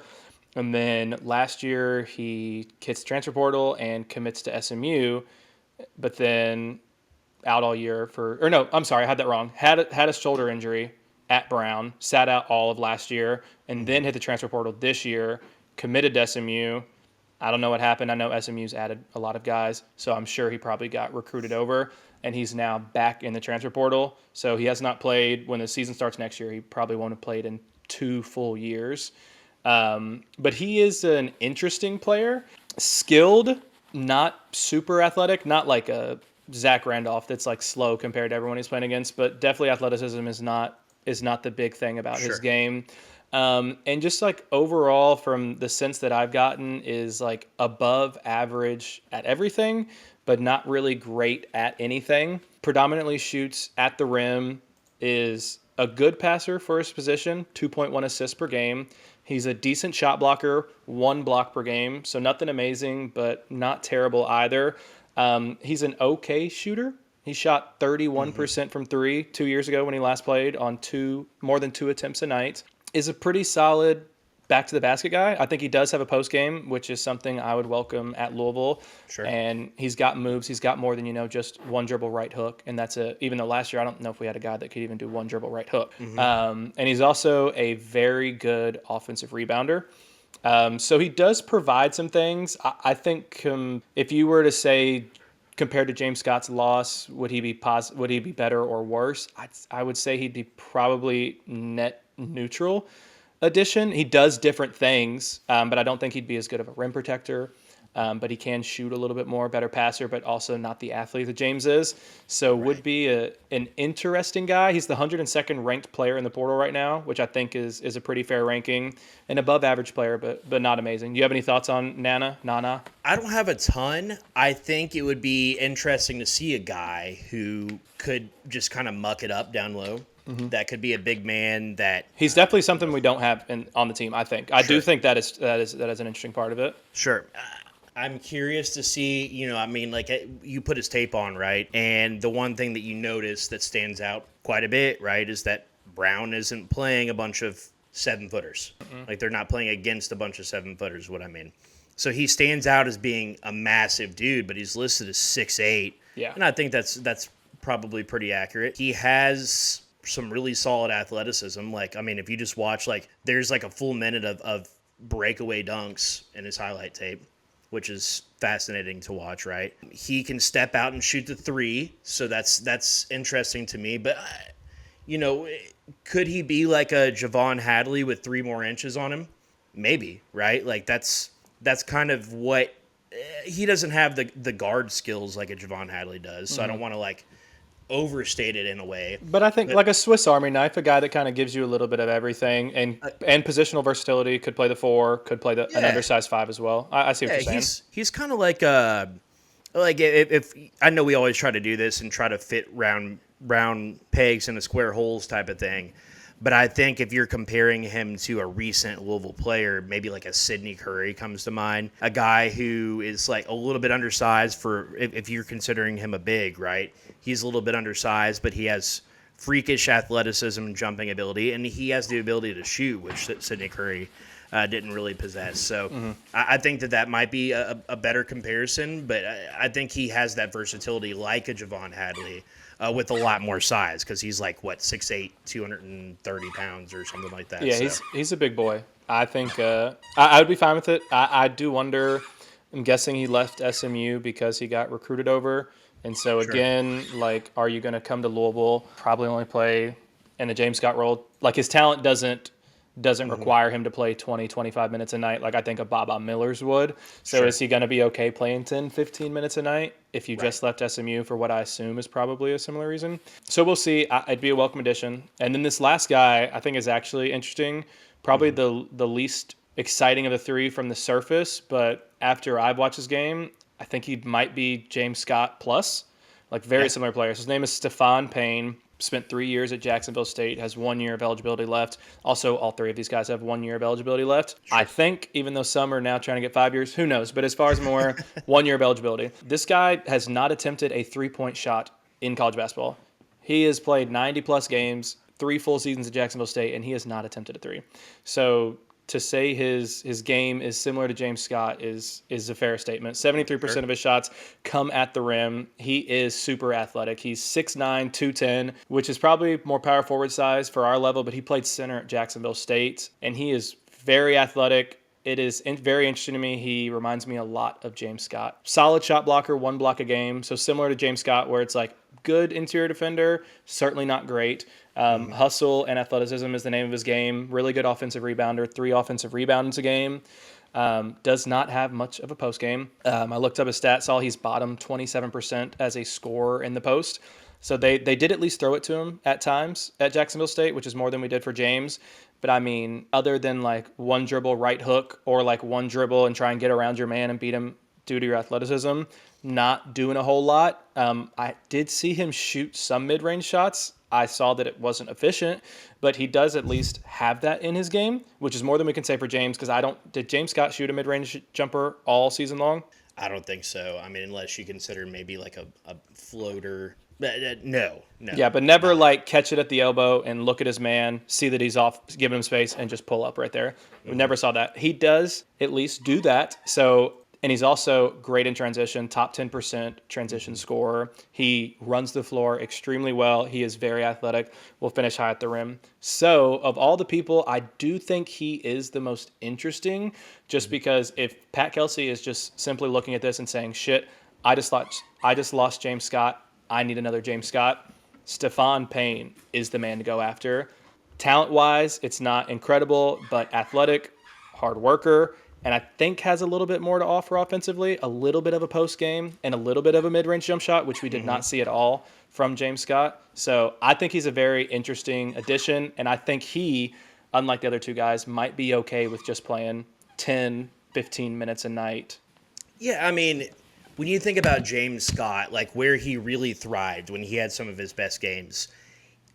Speaker 2: And then last year, he hits transfer portal and commits to SMU, but then out all year I had that wrong. Had a shoulder injury at Brown, sat out all of last year, and then hit the transfer portal this year, committed to SMU. I don't know what happened. I know SMU's added a lot of guys, so I'm sure he probably got recruited over, and he's now back in the transfer portal. So he has not played. When the season starts next year, he probably won't have played in 2 full years. But he is an interesting player, skilled, not super athletic, not like a Zach Randolph that's like slow compared to everyone he's playing against, but definitely athleticism is not the big thing about his game. And just like overall from the sense that I've gotten is like above average at everything, but not really great at anything. Predominantly shoots at the rim, is a good passer for his position, 2.1 assists per game. He's a decent shot blocker, 1 block per game, so nothing amazing, but not terrible either. He's an okay shooter. He shot 31% from 3 2 years ago when he last played on more than 2 attempts a night. Is a pretty solid back to the basket guy. I think he does have a post game, which is something I would welcome at Louisville.
Speaker 1: Sure.
Speaker 2: And he's got moves. He's got more than, just one dribble right hook. And that's even though last year I don't know if we had a guy that could even do one dribble right hook. And he's also a very good offensive rebounder. So he does provide some things. I think if you were to say compared to James Scott's loss, would he be better or worse? I would say he'd be probably net neutral addition. He does different things, but I don't think he'd be as good of a rim protector. But he can shoot a little bit more, better passer, but also not the athlete that James is. So would be an interesting guy. He's the 102nd ranked player in the portal right now, which I think is a pretty fair ranking. An above average player, but not amazing. Do you have any thoughts on Nana?
Speaker 1: I don't have a ton. I think it would be interesting to see a guy who could just kind of muck it up down low. That could be a big man. That
Speaker 2: he's definitely something we don't have on the team. I think. I do think that is an interesting part of it.
Speaker 1: Sure. I'm curious to see. Like you put his tape on, right? And the one thing that you notice that stands out quite a bit, right, is that Brown isn't playing a bunch of 7-footers. Like they're not playing against a bunch of 7-footers. What I mean. So he stands out as being a massive dude, but he's listed as 6'8".
Speaker 2: Yeah.
Speaker 1: And I think that's probably pretty accurate. He has some really solid athleticism. Like, if you just watch, there's like a full minute of breakaway dunks in his highlight tape, which is fascinating to watch, right? He can step out and shoot the 3, so that's interesting to me. But, could he be like a Javon Hadley with 3 more inches on him? Maybe, right? Like, that's kind of what he doesn't have the guard skills like a Javon Hadley does, so I don't want to, overstate it in a way.
Speaker 2: But I think like a Swiss Army knife, a guy that kind of gives you a little bit of everything and positional versatility, could play the 4, could play an undersized 5 as well. I see what you're saying.
Speaker 1: He's kind of like if I know we always try to do this and try to fit round pegs into square holes type of thing. But I think if you're comparing him to a recent Louisville player, maybe like a Sidney Curry comes to mind, a guy who is like a little bit undersized for if you're considering him a big, right? He's a little bit undersized, but he has freakish athleticism and jumping ability, and he has the ability to shoot, which Sidney Curry didn't really possess. So I think that might be a better comparison, but I think he has that versatility like a Javon Hadley with a lot more size because he's like, 6'8", 230 pounds or something like that.
Speaker 2: Yeah,
Speaker 1: So.
Speaker 2: he's a big boy. I think I would be fine with it. I do wonder. I'm guessing he left SMU because he got recruited over. And so
Speaker 1: Sure.
Speaker 2: again, like, are you going to come to Louisville? Probably only play in the James Scott role. Like, his talent doesn't require him to play 20, 25 minutes a night like I think a Baba Miller's would. So
Speaker 1: Sure.
Speaker 2: is he going to be okay playing 10, 15 minutes a night if you just left SMU for what I assume is probably a similar reason? So we'll see. It'd be a welcome addition. And then this last guy I think is actually interesting. Probably the least exciting of the three from the surface, but after I've watched his game, I think he might be James Scott plus, like very similar players. His name is Stephon Payne. Spent 3 years at Jacksonville State, has 1 year of eligibility left. Also, all three of these guys have 1 year of eligibility left. Sure. I think, even though some are now trying to get 5 years, who knows? But as far as more, 1 year of eligibility. This guy has not attempted a three-point shot in college basketball. He has played 90-plus games, 3 full seasons at Jacksonville State, and he has not attempted a three. So to say his game is similar to James Scott is a fair statement. 73% of his shots come at the rim. He is super athletic. He's 6'9", 210, which is probably more power forward size for our level, but he played center at Jacksonville State, and he is very athletic. It is very interesting to me. He reminds me a lot of James Scott. Solid shot blocker, 1 block a game. So similar to James Scott, where it's like good interior defender, certainly not great. Hustle and athleticism is the name of his game. Really good offensive rebounder, 3 offensive rebounds a game. Does not have much of a post game. I looked up his stats, saw he's bottom 27% as a scorer in the post. So they did at least throw it to him at times at Jacksonville State, which is more than we did for James. But I mean, other than like 1 dribble right hook or like 1 dribble and try and get around your man and beat him due to your athleticism, not doing a whole lot. I did see him shoot some mid-range shots. I saw that it wasn't efficient, but he does at least have that in his game, which is more than we can say for James, because did James Scott shoot a mid-range jumper all season long?
Speaker 1: I don't think so. I mean, unless you consider maybe like a floater. No.
Speaker 2: Yeah, but never like catch it at the elbow and look at his man, see that he's off, give him space, and just pull up right there. We never saw that. He does at least do that. So, and he's also great in transition, top 10% transition scorer. He runs the floor extremely well. He is very athletic, will finish high at the rim. So of all the people, I do think he is the most interesting, just because if Pat Kelsey is just simply looking at this and saying, shit, I just lost James Scott, I need another James Scott, Stephon Payne is the man to go after. Talent-wise, it's not incredible, but athletic, hard worker, and I think has a little bit more to offer offensively, a little bit of a post game, and a little bit of a mid-range jump shot, which we did not see at all from James Scott. So I think he's a very interesting addition, and I think he, unlike the other two guys, might be okay with just playing 10, 15 minutes a night.
Speaker 1: Yeah, I mean, when you think about James Scott, like where he really thrived when he had some of his best games,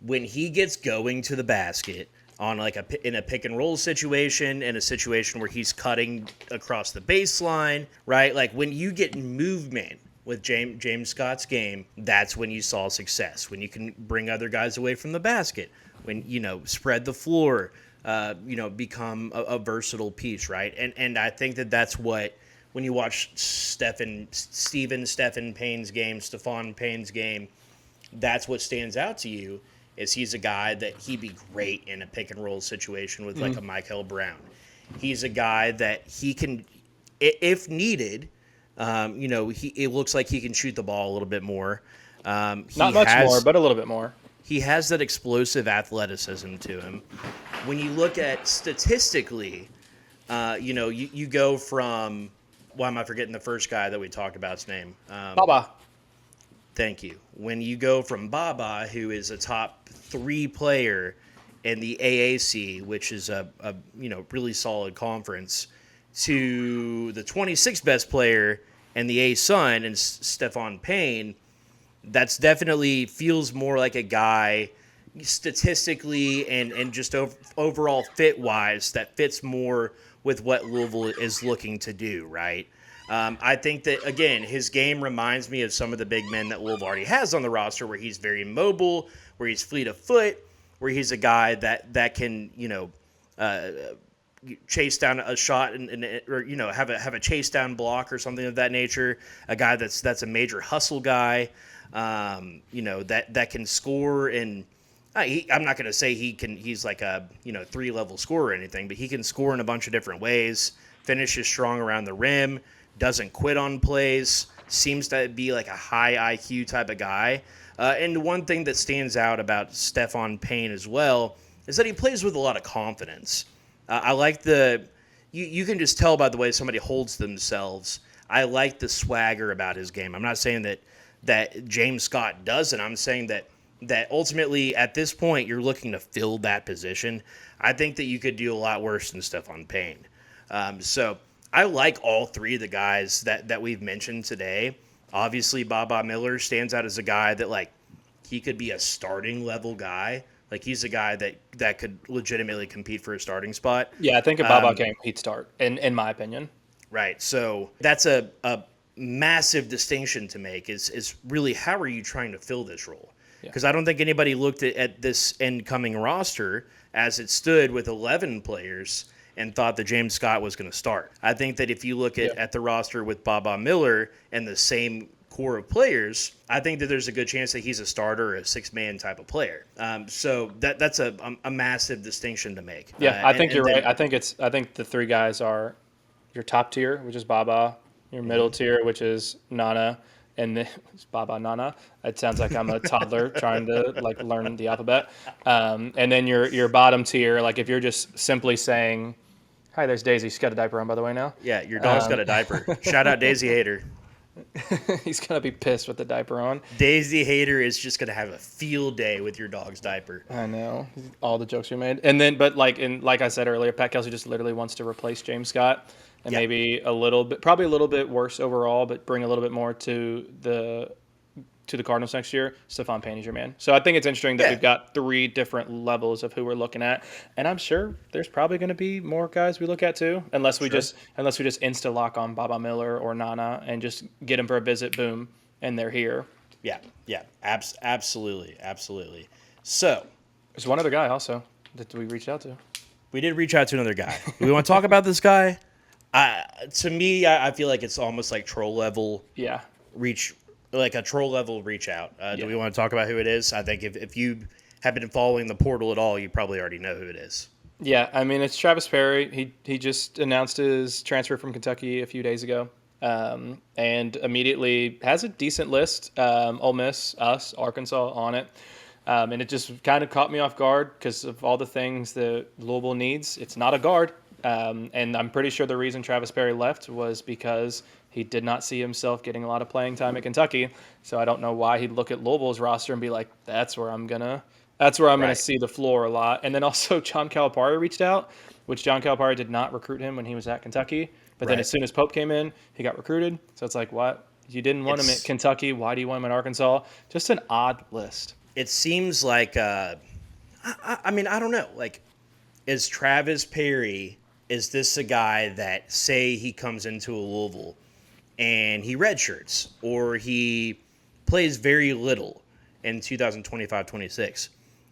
Speaker 1: when he gets going to the basket on like in a pick and roll situation, in a situation where he's cutting across the baseline, right? Like when you get movement with James Scott's game, that's when you saw success. When you can bring other guys away from the basket, when spread the floor, become a versatile piece, right? And I think that's what, when you watch Stephon Payne's game, Stephon Payne's game, that's what stands out to you. Is he's a guy that he'd be great in a pick and roll situation with like a Mikel Brown. He's a guy that he can, if needed, it looks like he can shoot the ball a little bit more.
Speaker 2: Not much more, but a little bit more.
Speaker 1: He has that explosive athleticism to him. When you look at statistically, you go from, why am I forgetting the first guy that we talked about's name?
Speaker 2: Baba.
Speaker 1: Thank you. When you go from Baba, who is a top 3 player in the AAC, which is a really solid conference, to the 26th best player in the A-Sun and Stephon Payne, that's definitely feels more like a guy statistically and just overall fit-wise that fits more with what Louisville is looking to do, right? I think that, again, his game reminds me of some of the big men that Louisville already has on the roster, where he's very mobile, where he's fleet of foot, where he's a guy that can, chase down a shot or have a chase down block or something of that nature. A guy that's a major hustle guy, that can score. And I'm not going to say he's like a 3-level scorer or anything, but he can score in a bunch of different ways. Finishes strong around the rim, doesn't quit on plays. Seems to be like a high IQ type of guy. And one thing that stands out about Stephon Payne as well is that he plays with a lot of confidence. I like you can just tell by the way somebody holds themselves. I like the swagger about his game. I'm not saying that James Scott doesn't. I'm saying that ultimately at this point you're looking to fill that position. I think that you could do a lot worse than Stephon Payne. So I like all three of the guys that we've mentioned today. Obviously, Baba Miller stands out as a guy that, like, he could be a starting level guy. Like, he's a guy that could legitimately compete for a starting spot.
Speaker 2: Yeah, I think if Baba came, he'd start, in my opinion.
Speaker 1: Right. So that's a massive distinction to make is really how are you trying to fill this role? Because I don't think anybody looked at this incoming roster as it stood with 11 players and thought that James Scott was going to start. I think that if you look at the roster with Baba Miller and the same core of players, I think that there's a good chance that he's a starter or a six-man type of player. So that's a massive distinction to make.
Speaker 2: Yeah, I think you're right. I think the three guys are your top tier, which is Baba, your middle tier, which is Nana, and then it's Baba Nana. It sounds like I'm a toddler trying to like learn the alphabet. And then your bottom tier, like if you're just simply saying, "Hi, there's Daisy. She's got a diaper on, by the way, now."
Speaker 1: Yeah, your dog's got a diaper. Shout out Daisy Hater.
Speaker 2: He's gonna be pissed with the diaper on.
Speaker 1: Daisy Hater is just gonna have a field day with your dog's diaper.
Speaker 2: I know all the jokes we made, and then but like I said earlier, Pat Kelsey just literally wants to replace James Scott, and maybe probably a little bit worse overall, but bring a little bit more to the Cardinals next year. Stephon Payne is your man. So I think it's interesting that we've got three different levels of who we're looking at, and I'm sure there's probably going to be more guys we look at too, unless we just insta lock on Baba Miller or Nana and just get them for a visit, boom, and they're here.
Speaker 1: Yeah, absolutely. So
Speaker 2: there's one other guy also that we reached out to.
Speaker 1: We did reach out to another guy. Do we want to talk about this guy? To me, I feel like it's almost like troll level.
Speaker 2: Yeah.
Speaker 1: Reach. Like a troll level reach out. Do we want to talk about who it is? I think if you have been following the portal at all, you probably already know who it is.
Speaker 2: Yeah, I mean, it's Travis Perry. He just announced his transfer from Kentucky a few days ago, and immediately has a decent list. Ole Miss, us, Arkansas on it. And it just kind of caught me off guard because of all the things that Louisville needs. It's not a guard. And I'm pretty sure the reason Travis Perry left was because he did not see himself getting a lot of playing time at Kentucky. So I don't know why he'd look at Louisville's roster and be like, that's where I'm gonna see the floor a lot. And then also John Calipari reached out, which John Calipari did not recruit him when he was at Kentucky. But then as soon as Pope came in, he got recruited. So it's like, what? You didn't want him at Kentucky. Why do you want him at Arkansas? Just an odd list.
Speaker 1: It seems like, I mean, I don't know. Like, is Travis Perry, is this a guy that, say he comes into a Louisville and he redshirts or he plays very little in 2025-26?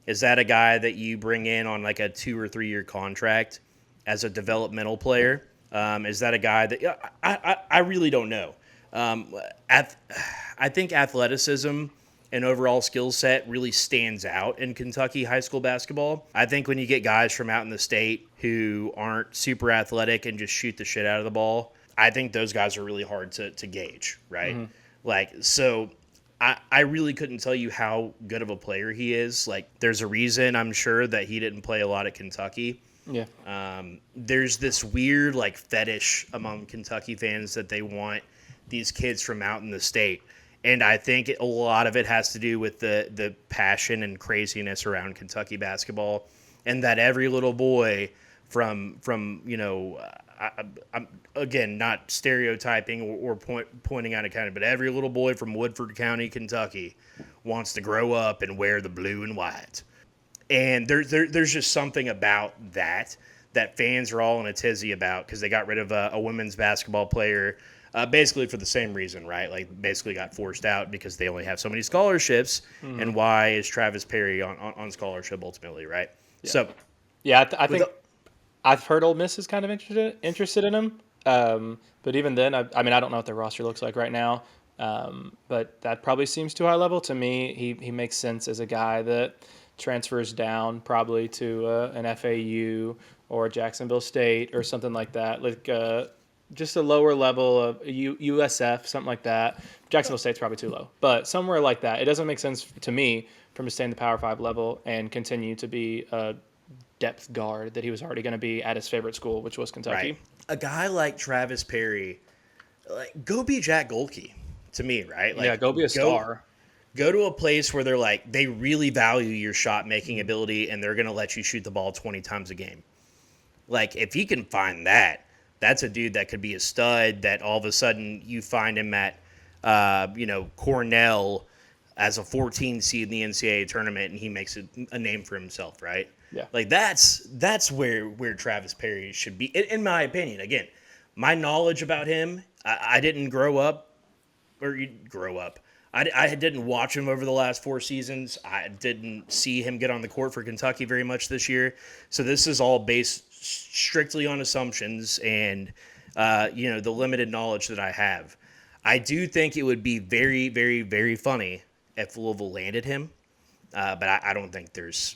Speaker 1: Is that a guy that you bring in on like a 2 or 3 year contract as a developmental player? Is that a guy that I really don't know. I think athleticism and overall skill set really stands out in Kentucky high school basketball. I think when you get guys from out in the state who aren't super athletic and just shoot the shit out of the ball, I think those guys are really hard to gauge, right? Mm-hmm. Like, so I really couldn't tell you how good of a player he is. Like, there's a reason, I'm sure, that he didn't play a lot at Kentucky.
Speaker 2: Yeah.
Speaker 1: There's this weird, like, fetish among Kentucky fans that they want these kids from out in the state. And I think a lot of it has to do with the passion and craziness around Kentucky basketball, and that every little boy from I'm again not stereotyping or pointing out a county, but every little boy from Woodford County, Kentucky, wants to grow up and wear the blue and white. And there's just something about that fans are all in a tizzy about because they got rid of a women's basketball player. Basically for the same reason, right? Like, basically got forced out because they only have so many scholarships. Mm-hmm. And why is Travis Perry on scholarship ultimately, right?
Speaker 2: Yeah.
Speaker 1: So,
Speaker 2: yeah, I think I've heard Ole Miss is kind of interested in him. But even then, I mean, I don't know what their roster looks like right now. But that probably seems too high level to me. He makes sense as a guy that transfers down probably to an FAU or Jacksonville State or something like that, like just a lower level of USF, something like that. Jacksonville State's probably too low, but somewhere like that. It doesn't make sense to me for him to stay in the Power 5 level and continue to be a depth guard that he was already going to be at his favorite school, which was Kentucky.
Speaker 1: Right. A guy like Travis Perry, like, go be Jack Golke to me, right? Like,
Speaker 2: Yeah, go be a star.
Speaker 1: Go to a place where they're like, they really value your shot making ability and they're going to let you shoot the ball 20 times a game. Like, if he can find that, that's a dude that could be a stud that all of a sudden you find him at, Cornell as a 14 seed in the NCAA tournament and he makes a name for himself, right?
Speaker 2: Yeah.
Speaker 1: Like, that's where Travis Perry should be, in my opinion. Again, my knowledge about him, I didn't grow up. I didn't watch him over the last 4 seasons. I didn't see him get on the court for Kentucky very much this year. So this is all based strictly on assumptions and, the limited knowledge that I have. I do think it would be very, very, very funny if Louisville landed him. But I don't think there's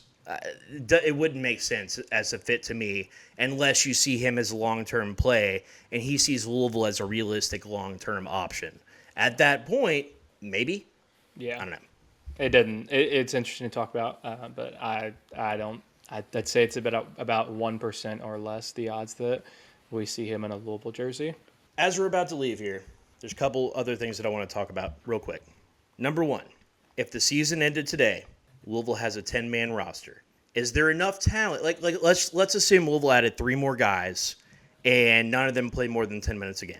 Speaker 1: it wouldn't make sense as a fit to me unless you see him as a long-term play and he sees Louisville as a realistic long-term option. At that point, maybe.
Speaker 2: Yeah.
Speaker 1: I don't know.
Speaker 2: It didn't. It's interesting to talk about, but I don't. I'd say it's about 1% or less the odds that we see him in a Louisville jersey.
Speaker 1: As we're about to leave here, there's a couple other things that I want to talk about real quick. Number one, if the season ended today, Louisville has a 10-man roster. Is there enough talent? Like let's assume Louisville added 3 more guys and none of them play more than 10 minutes a game.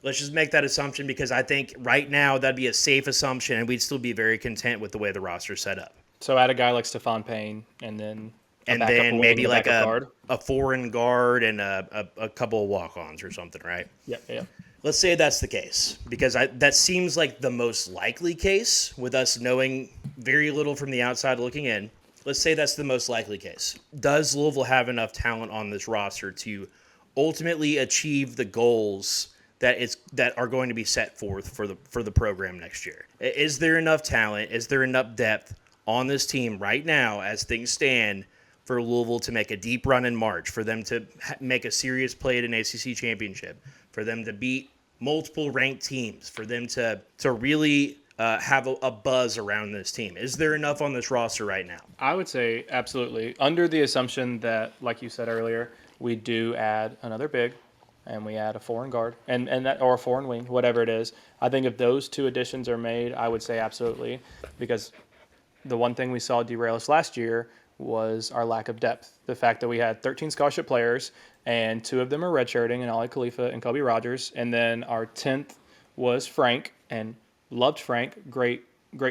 Speaker 1: Let's just make that assumption because I think right now that'd be a safe assumption and we'd still be very content with the way the roster's set up.
Speaker 2: So add a guy like Stephon Payne and then
Speaker 1: maybe like a foreign guard and a couple of walk-ons or something, right?
Speaker 2: Yeah.
Speaker 1: Let's say that's the case because that seems like the most likely case with us knowing very little from the outside looking in. Let's say that's the most likely case. Does Louisville have enough talent on this roster to ultimately achieve the goals that are going to be set forth for the program next year? Is there enough talent? Is there enough depth on this team right now as things stand for Louisville to make a deep run in March, for them to make a serious play at an ACC championship, for them to beat multiple ranked teams, for them to really have a buzz around this team? Is there enough on this roster right now?
Speaker 2: I would say absolutely. Under the assumption that, like you said earlier, we do add another big and we add a foreign guard and that, or a foreign wing, whatever it is. I think if those 2 additions are made, I would say absolutely, because the one thing we saw derail us last year was our lack of depth. The fact that we had 13 scholarship players and 2 of them are redshirting, and Ali Khalifa and Kobe Rogers, and then our 10th was Frank, and loved Frank, great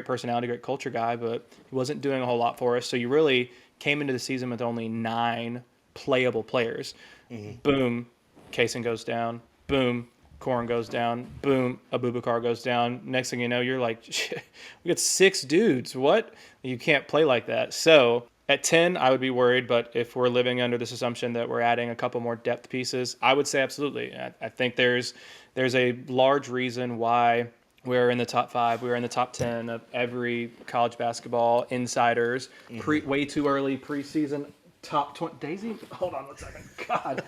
Speaker 2: personality, great culture guy, but he wasn't doing a whole lot for us. So you really came into the season with only 9 playable players. Mm-hmm. Boom, Kaysen goes down. Boom, Corn goes down. Boom, Abubakar goes down. Next thing you know, you're like, shit, we got 6 dudes. What? You can't play like that. So at 10, I would be worried. But if we're living under this assumption that we're adding a couple more depth pieces, I would say absolutely. I think there's a large reason why we're in the top 5. We're in the top 10 of every college basketball insiders. Way too early preseason. Top 20. Daisy, hold on 1 second. God,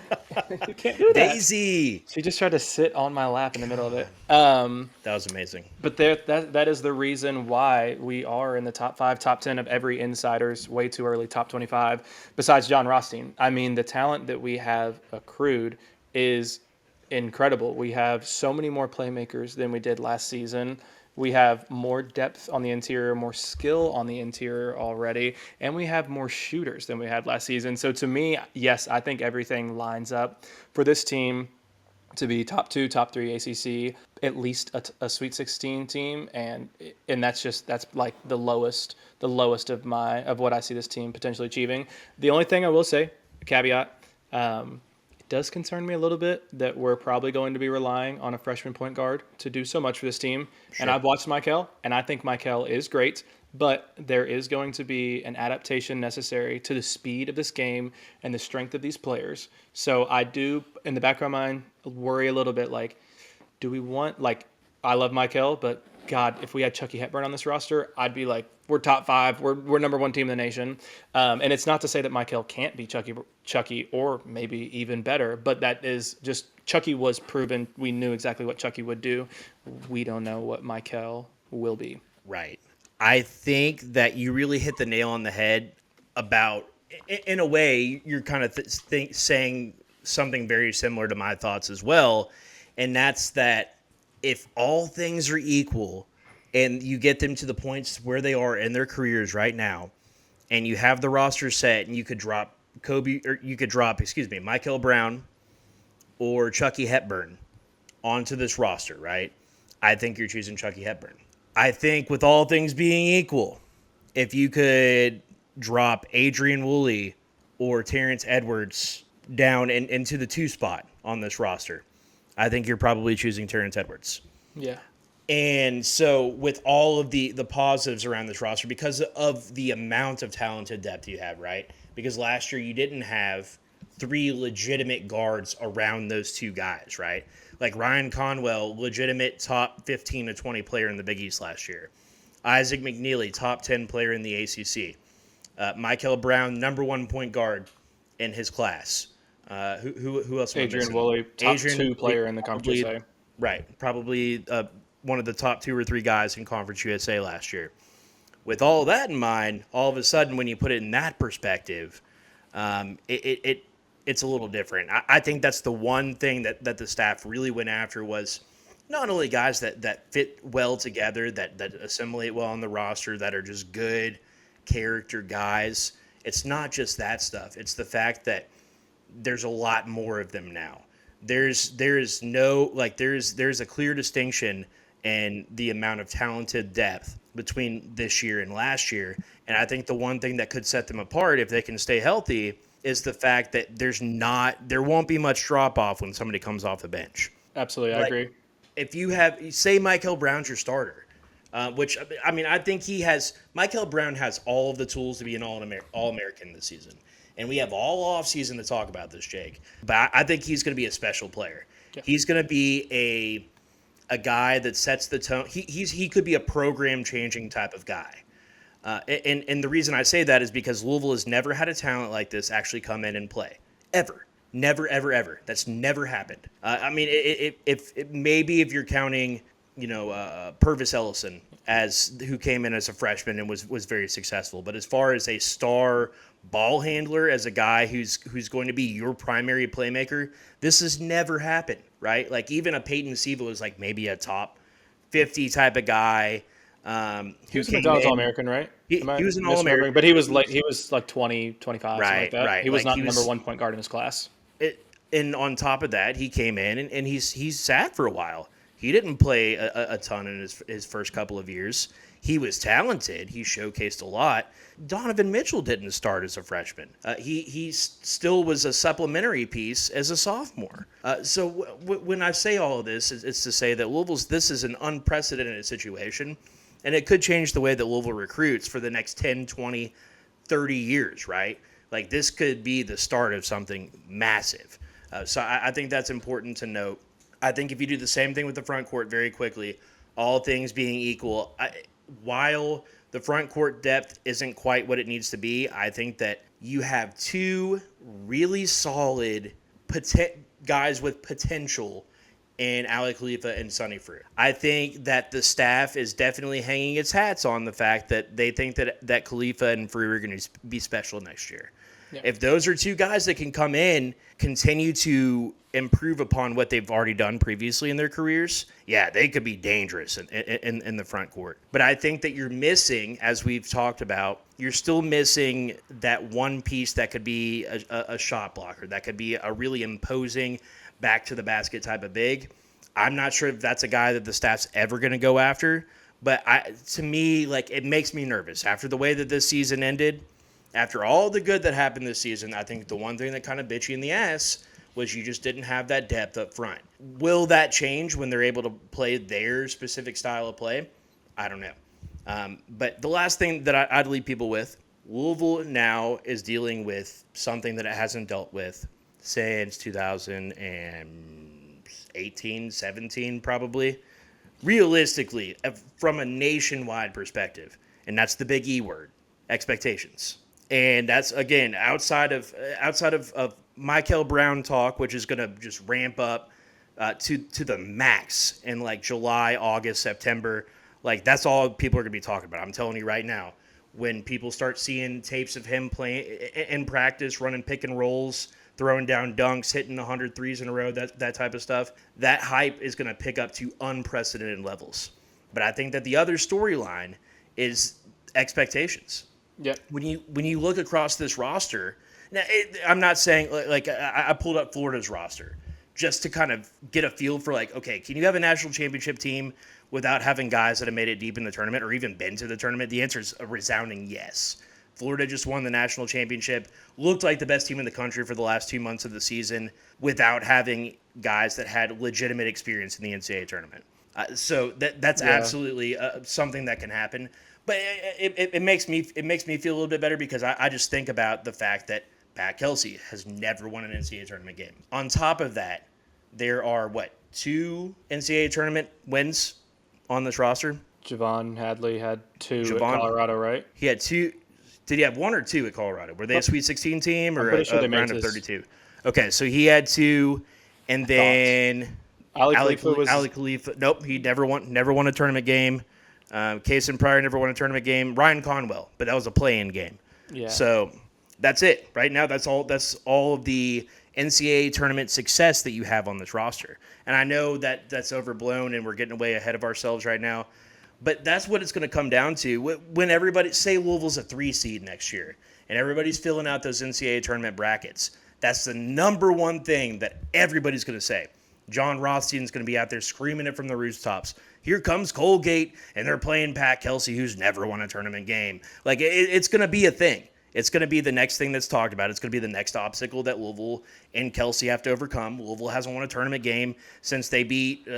Speaker 2: you can't do that.
Speaker 1: Daisy!
Speaker 2: She just tried to sit on my lap in the middle of it.
Speaker 1: That was amazing.
Speaker 2: But that is the reason why we are in the top 5, top 10 of every insider's way too early, top 25, besides John Rothstein. I mean, the talent that we have accrued is incredible. We have so many more playmakers than we did last season. We have more depth on the interior, more skill on the interior already, and we have more shooters than we had last season. So to me, yes, I think everything lines up for this team to be top 2, top 3 ACC, at least a Sweet 16 team, and that's like the lowest of what I see this team potentially achieving. The only thing I will say, a caveat, it does concern me a little bit that we're probably going to be relying on a freshman point guard to do so much for this team.
Speaker 1: Sure.
Speaker 2: And I've watched Mikel, and I think Mikel is great, but there is going to be an adaptation necessary to the speed of this game and the strength of these players. So I do, in the back of my mind, worry a little bit like, do we want, like, I love Mikel, but God, if we had Chucky Hepburn on this roster, I'd be like, we're top 5. We're number 1 team in the nation. And it's not to say that Mikel can't be Chucky or maybe even better, but that is just Chucky was proven. We knew exactly what Chucky would do. We don't know what Mikel will be.
Speaker 1: Right. I think that you really hit the nail on the head about, in a way, you're kind of saying something very similar to my thoughts as well. And that's that if all things are equal and you get them to the points where they are in their careers right now, and you have the roster set and you could drop Mikel Brown or Chucky Hepburn onto this roster, right? I think you're choosing Chucky Hepburn. I think with all things being equal, if you could drop Adrian Woolley or Terrence Edwards down into the 2 spot on this roster, I think you're probably choosing Terrence Edwards.
Speaker 2: Yeah.
Speaker 1: And so with all of the positives around this roster, because of the amount of talented depth you have, right? Because last year you didn't have 3 legitimate guards around those 2 guys, right? Like Ryan Conwell, legitimate top 15 to 20 player in the Big East last year. Isaac McNeely, top 10 player in the ACC. Mikel Brown, number 1 point guard in his class. Who else?
Speaker 2: Adrian Woolley, top 2 player in the Conference USA.
Speaker 1: Right. Probably one of the top 2 or 3 guys in Conference USA last year. With all that in mind, all of a sudden, when you put it in that perspective, it's a little different. I think that's the one thing that the staff really went after was not only guys that fit well together, that assimilate well on the roster, that are just good character guys. It's not just that stuff. It's the fact that there's a lot more of them now. There's a clear distinction in the amount of talented depth between this year and last year. And I think the one thing that could set them apart, if they can stay healthy, is the fact that there won't be much drop off when somebody comes off the bench.
Speaker 2: Absolutely, I agree.
Speaker 1: If you say Mikel Brown's your starter, which I mean, I think Mikel Brown has all of the tools to be an All-American this season. And we have all off season to talk about this, Jake. But I think he's going to be a special player. Yeah. He's going to be a guy that sets the tone. He could be a program-changing type of guy. And the reason I say that is because Louisville has never had a talent like this actually come in and play. Ever. Never, ever, ever. That's never happened. I mean, maybe if you're counting, Purvis Ellison who came in as a freshman and was very successful. But as far as a star ball handler, as a guy who's going to be your primary playmaker, this has never happened, right? Like even a Peyton Siva was like maybe a top 50 type of guy.
Speaker 2: He was an All-American, right?
Speaker 1: He was an All-American.
Speaker 2: But he was like 20, 25,
Speaker 1: right,
Speaker 2: something like that.
Speaker 1: Right.
Speaker 2: He was not number 1 point guard in his class.
Speaker 1: And on top of that, he came in and he's sat for a while. He didn't play a ton in his first couple of years. He was talented. He showcased a lot. Donovan Mitchell didn't start as a freshman. He still was a supplementary piece as a sophomore. So when I say all of this, it's to say that this is an unprecedented situation, and it could change the way that Louisville recruits for the next 10, 20, 30 years, right? Like this could be the start of something massive. So I think that's important to note. I think if you do the same thing with the front court very quickly, all things being equal, while the front court depth isn't quite what it needs to be, I think that you have 2 really solid guys with potential in Ali Khalifa and Sonny Fruit. I think that the staff is definitely hanging its hats on the fact that they think that Khalifa and Fruit are going to be special next year. Yeah. If those are 2 guys that can come in, continue to improve upon what they've already done previously in their careers, yeah, they could be dangerous in the front court. But I think that you're missing, as we've talked about, you're still missing that one piece that could be a shot blocker, that could be a really imposing back to the basket type of big. I'm not sure if that's a guy that the staff's ever going to go after, but to me, like, it makes me nervous. After the way that this season ended, after all the good that happened this season, I think the one thing that kind of bit you in the ass was you just didn't have that depth up front. Will that change when they're able to play their specific style of play? I don't know. But the last thing that I'd leave people with, Louisville now is dealing with something that it hasn't dealt with since 2018, 17 probably. Realistically, from a nationwide perspective, and that's the big E word, expectations. And that's, again, outside of Mikel Brown talk, which is going to just ramp up to the max in like July, August, September. Like, that's all people are going to be talking about. I'm telling you right now, when people start seeing tapes of him playing in practice, running pick and rolls, throwing down dunks, hitting 100 threes in a row, that type of stuff, that hype is going to pick up to unprecedented levels. But I think that the other storyline is expectations.
Speaker 2: Yep.
Speaker 1: When you look across this roster, now I'm not saying like I pulled up Florida's roster just to kind of get a feel for like, okay, can you have a national championship team without having guys that have made it deep in the tournament or even been to the tournament? The answer is a resounding yes. Florida just won the national championship, looked like the best team in the country for the last 2 months of the season without having guys that had legitimate experience in the NCAA tournament. So that's absolutely something that can happen. But it makes me feel a little bit better because I just think about the fact that Pat Kelsey has never won an NCAA tournament game. On top of that, there are, 2 NCAA tournament wins on this roster?
Speaker 2: Javon Hadley had 2 at Colorado, right?
Speaker 1: He had 2. Did he have 1 or 2 at Colorado? Were they a Sweet 16 team or a round of 32? Okay, so he had 2, and then Ali Khalifa. Nope, he never won a tournament game. Kason Pryor never won a tournament game. Ryan Conwell, but that was a play-in game.
Speaker 2: Yeah.
Speaker 1: So that's it. Right now, that's all of the NCAA tournament success that you have on this roster. And I know that that's overblown and we're getting way ahead of ourselves right now. But that's what it's going to come down to. When everybody, say Louisville's a 3 seed next year, and everybody's filling out those NCAA tournament brackets, that's the number one thing that everybody's going to say. John Rothstein's going to be out there screaming it from the rooftops. Here comes Colgate, and they're playing Pat Kelsey, who's never won a tournament game. Like, it's going to be a thing. It's going to be the next thing that's talked about. It's going to be the next obstacle that Louisville and Kelsey have to overcome. Louisville hasn't won a tournament game since they beat,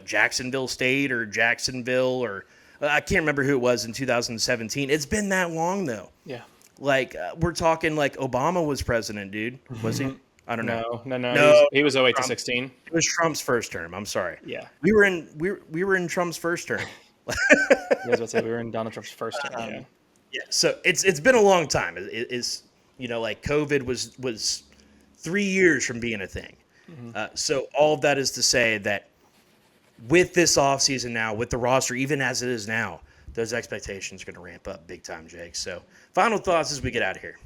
Speaker 1: Jacksonville State or Jacksonville or I can't remember who it was in 2017. It's been that long, though.
Speaker 2: Yeah.
Speaker 1: Like, we're talking like Obama was president, dude. Was he? I don't know.
Speaker 2: No. He was 08 to 16.
Speaker 1: It was Trump's first term. I'm sorry.
Speaker 2: Yeah.
Speaker 1: We were in Trump's first term.
Speaker 2: I was about to say we were in Donald Trump's first term. Yeah.
Speaker 1: Yeah. So it's been a long time. It's like COVID was 3 years from being a thing. Mm-hmm. So all of that is to say that with this offseason now, with the roster, even as it is now, those expectations are going to ramp up big time, Jake. So final thoughts as we get out of here.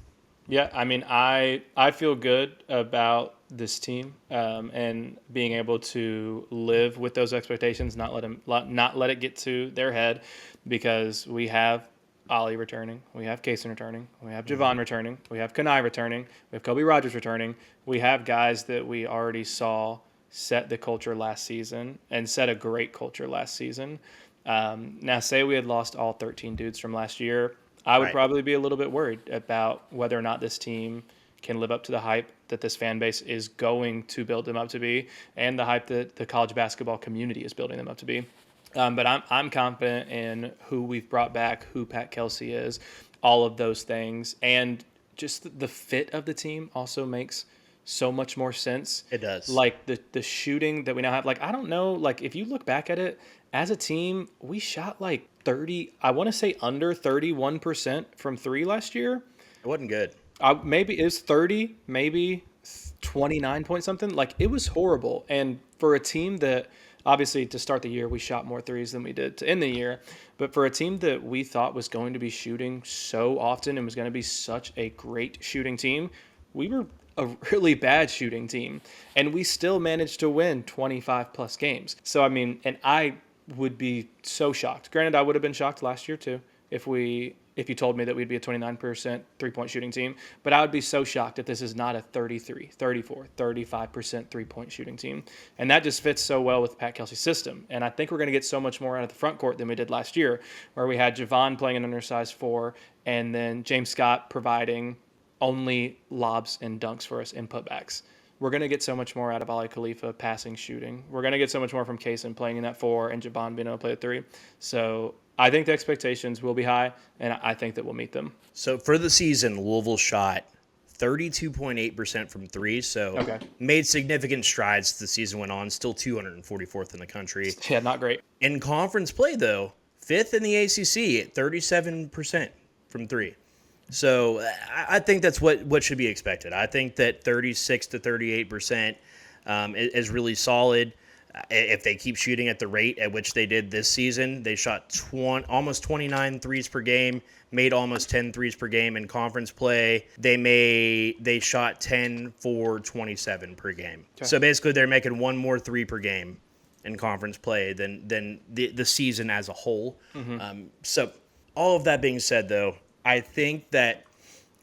Speaker 2: Yeah, I mean, I feel good about this team and being able to live with those expectations, not let it get to their head, because we have Ollie returning, we have Kason returning, we have Javon returning, we have Kenai returning, we have Kobe Rogers returning. We have guys that we already saw set the culture last season and set a great culture last season. Now, say we had lost all 13 dudes from last year, I would probably be a little bit worried about whether or not this team can live up to the hype that this fan base is going to build them up to be, and the hype that the college basketball community is building them up to be. But I'm confident in who we've brought back, who Pat Kelsey is, all of those things, and just the fit of the team also makes so much more sense.
Speaker 1: It does.
Speaker 2: Like the shooting that we now have. Like, I don't know. Like, if you look back at it, as a team, we shot like 30. I want to say under 31% from 3 last year.
Speaker 1: It wasn't good.
Speaker 2: Maybe it was 30, maybe 29 point something. Like, it was horrible. And for a team that, obviously, to start the year, we shot more threes than we did to end the year. But for a team that we thought was going to be shooting so often and was going to be such a great shooting team, we were a really bad shooting team. And we still managed to win 25-plus games. So, I mean, and I would be so shocked. Granted, I would have been shocked last year, too, if you told me that we'd be a 29% three-point shooting team. But I would be so shocked if this is not a 33, 34, 35% three-point shooting team. And that just fits so well with Pat Kelsey's system. And I think we're going to get so much more out of the front court than we did last year, where we had Javon playing an undersized 4, and then James Scott providing only lobs and dunks for us in putbacks. we're going to get so much more out of Ali Khalifa passing, shooting. We're going to get so much more from Kaysen playing in that 4 and Jabon being able to play at 3. So I think the expectations will be high, and I think that we'll meet them.
Speaker 1: So for the season, Louisville shot 32.8% from 3, so made significant strides as the season went on, still 244th in the country.
Speaker 2: Yeah, not great.
Speaker 1: In conference play, though, 5th in the ACC at 37% from 3. So I think that's what should be expected. I think that 36 to 38% is really solid. If they keep shooting at the rate at which they did this season, they shot almost 29 threes per game, made almost 10 threes per game in conference play. They shot 10 for 27 per game. Okay. So basically they're making one more 3 per game in conference play than the season as a whole. Mm-hmm. So all of that being said, though, I think that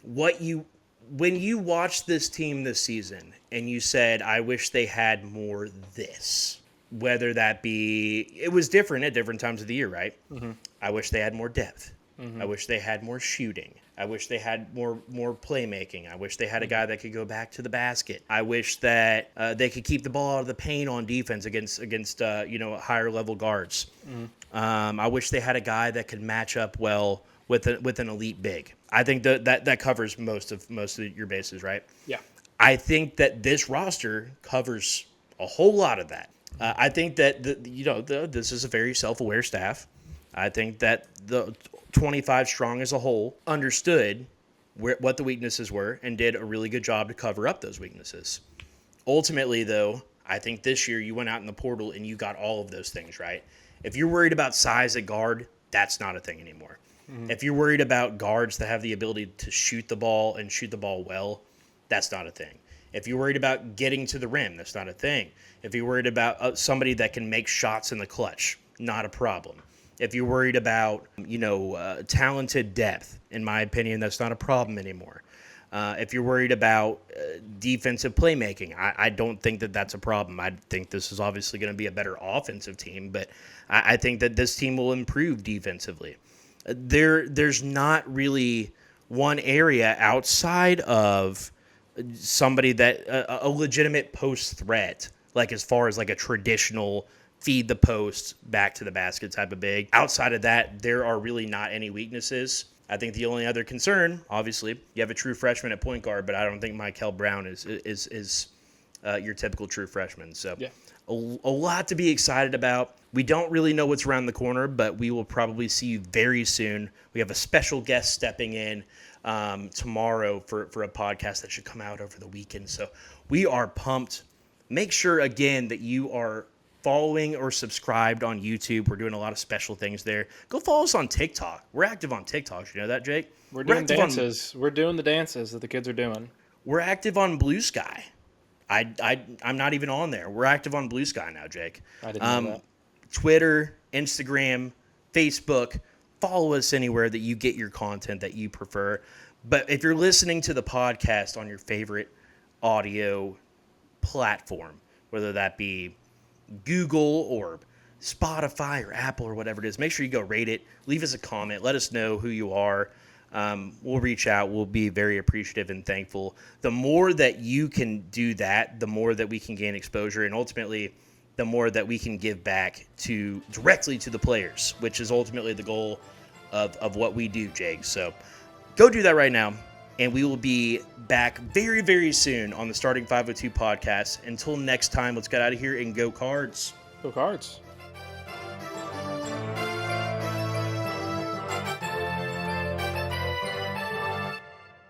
Speaker 1: when you watch this team this season and you said, I wish they had more this, whether that be, it was different at different times of the year, right? Mm-hmm. I wish they had more depth. Mm-hmm. I wish they had more shooting. I wish they had more playmaking. I wish they had a guy that could go back to the basket. I wish that they could keep the ball out of the paint on defense against higher level guards. Mm-hmm. I wish they had a guy that could match up well with an elite big. I think that covers most of your bases, right?
Speaker 2: Yeah.
Speaker 1: I think that this roster covers a whole lot of that. I think that this is a very self-aware staff. I think that the 25 strong as a whole understood what the weaknesses were and did a really good job to cover up those weaknesses. Ultimately, though, I think this year you went out in the portal and you got all of those things right. If you're worried about size at guard, that's not a thing anymore. Mm-hmm. If you're worried about guards that have the ability to shoot the ball and shoot the ball well, that's not a thing. If you're worried about getting to the rim, that's not a thing. If you're worried about somebody that can make shots in the clutch, not a problem. If you're worried about, talented depth, in my opinion, that's not a problem anymore. If you're worried about defensive playmaking, I don't think that that's a problem. I think this is obviously going to be a better offensive team, but I think that this team will improve defensively. There's not really one area outside of somebody that a legitimate post threat, like as far as like a traditional feed the post back to the basket type of big. Outside of that, there are really not any weaknesses. I think the only other concern, obviously, you have a true freshman at point guard, but I don't think Mikel Brown is your typical true freshman. So yeah. A lot to be excited about. We don't really know what's around the corner, but we will probably see you very soon. We have a special guest stepping in tomorrow for a podcast that should come out over the weekend. So we are pumped. Make sure, again, that you are following or subscribed on YouTube. We're doing a lot of special things there. Go follow us on TikTok. We're active on TikTok. You know that, Jake?
Speaker 2: We're doing dances. We're doing the dances that the kids are doing.
Speaker 1: We're active on Blue Sky. I'm not even on there. We're active on Blue Sky now, Jake.
Speaker 2: I didn't know that.
Speaker 1: Twitter, Instagram, Facebook. Follow us anywhere that you get your content that you prefer. But if you're listening to the podcast on your favorite audio platform, whether that be Google or Spotify or Apple or whatever it is, make sure you go rate it. Leave us a comment. Let us know who you are. We'll reach out. We'll be very appreciative and thankful. The more that you can do that, the more that we can gain exposure, and ultimately the more that we can give back directly to the players, which is ultimately the goal of what we do, Jake. So go do that right now, and we will be back very, very soon on the Starting 502 podcast. Until next time, let's get out of here and go Cards.
Speaker 2: Go Cards.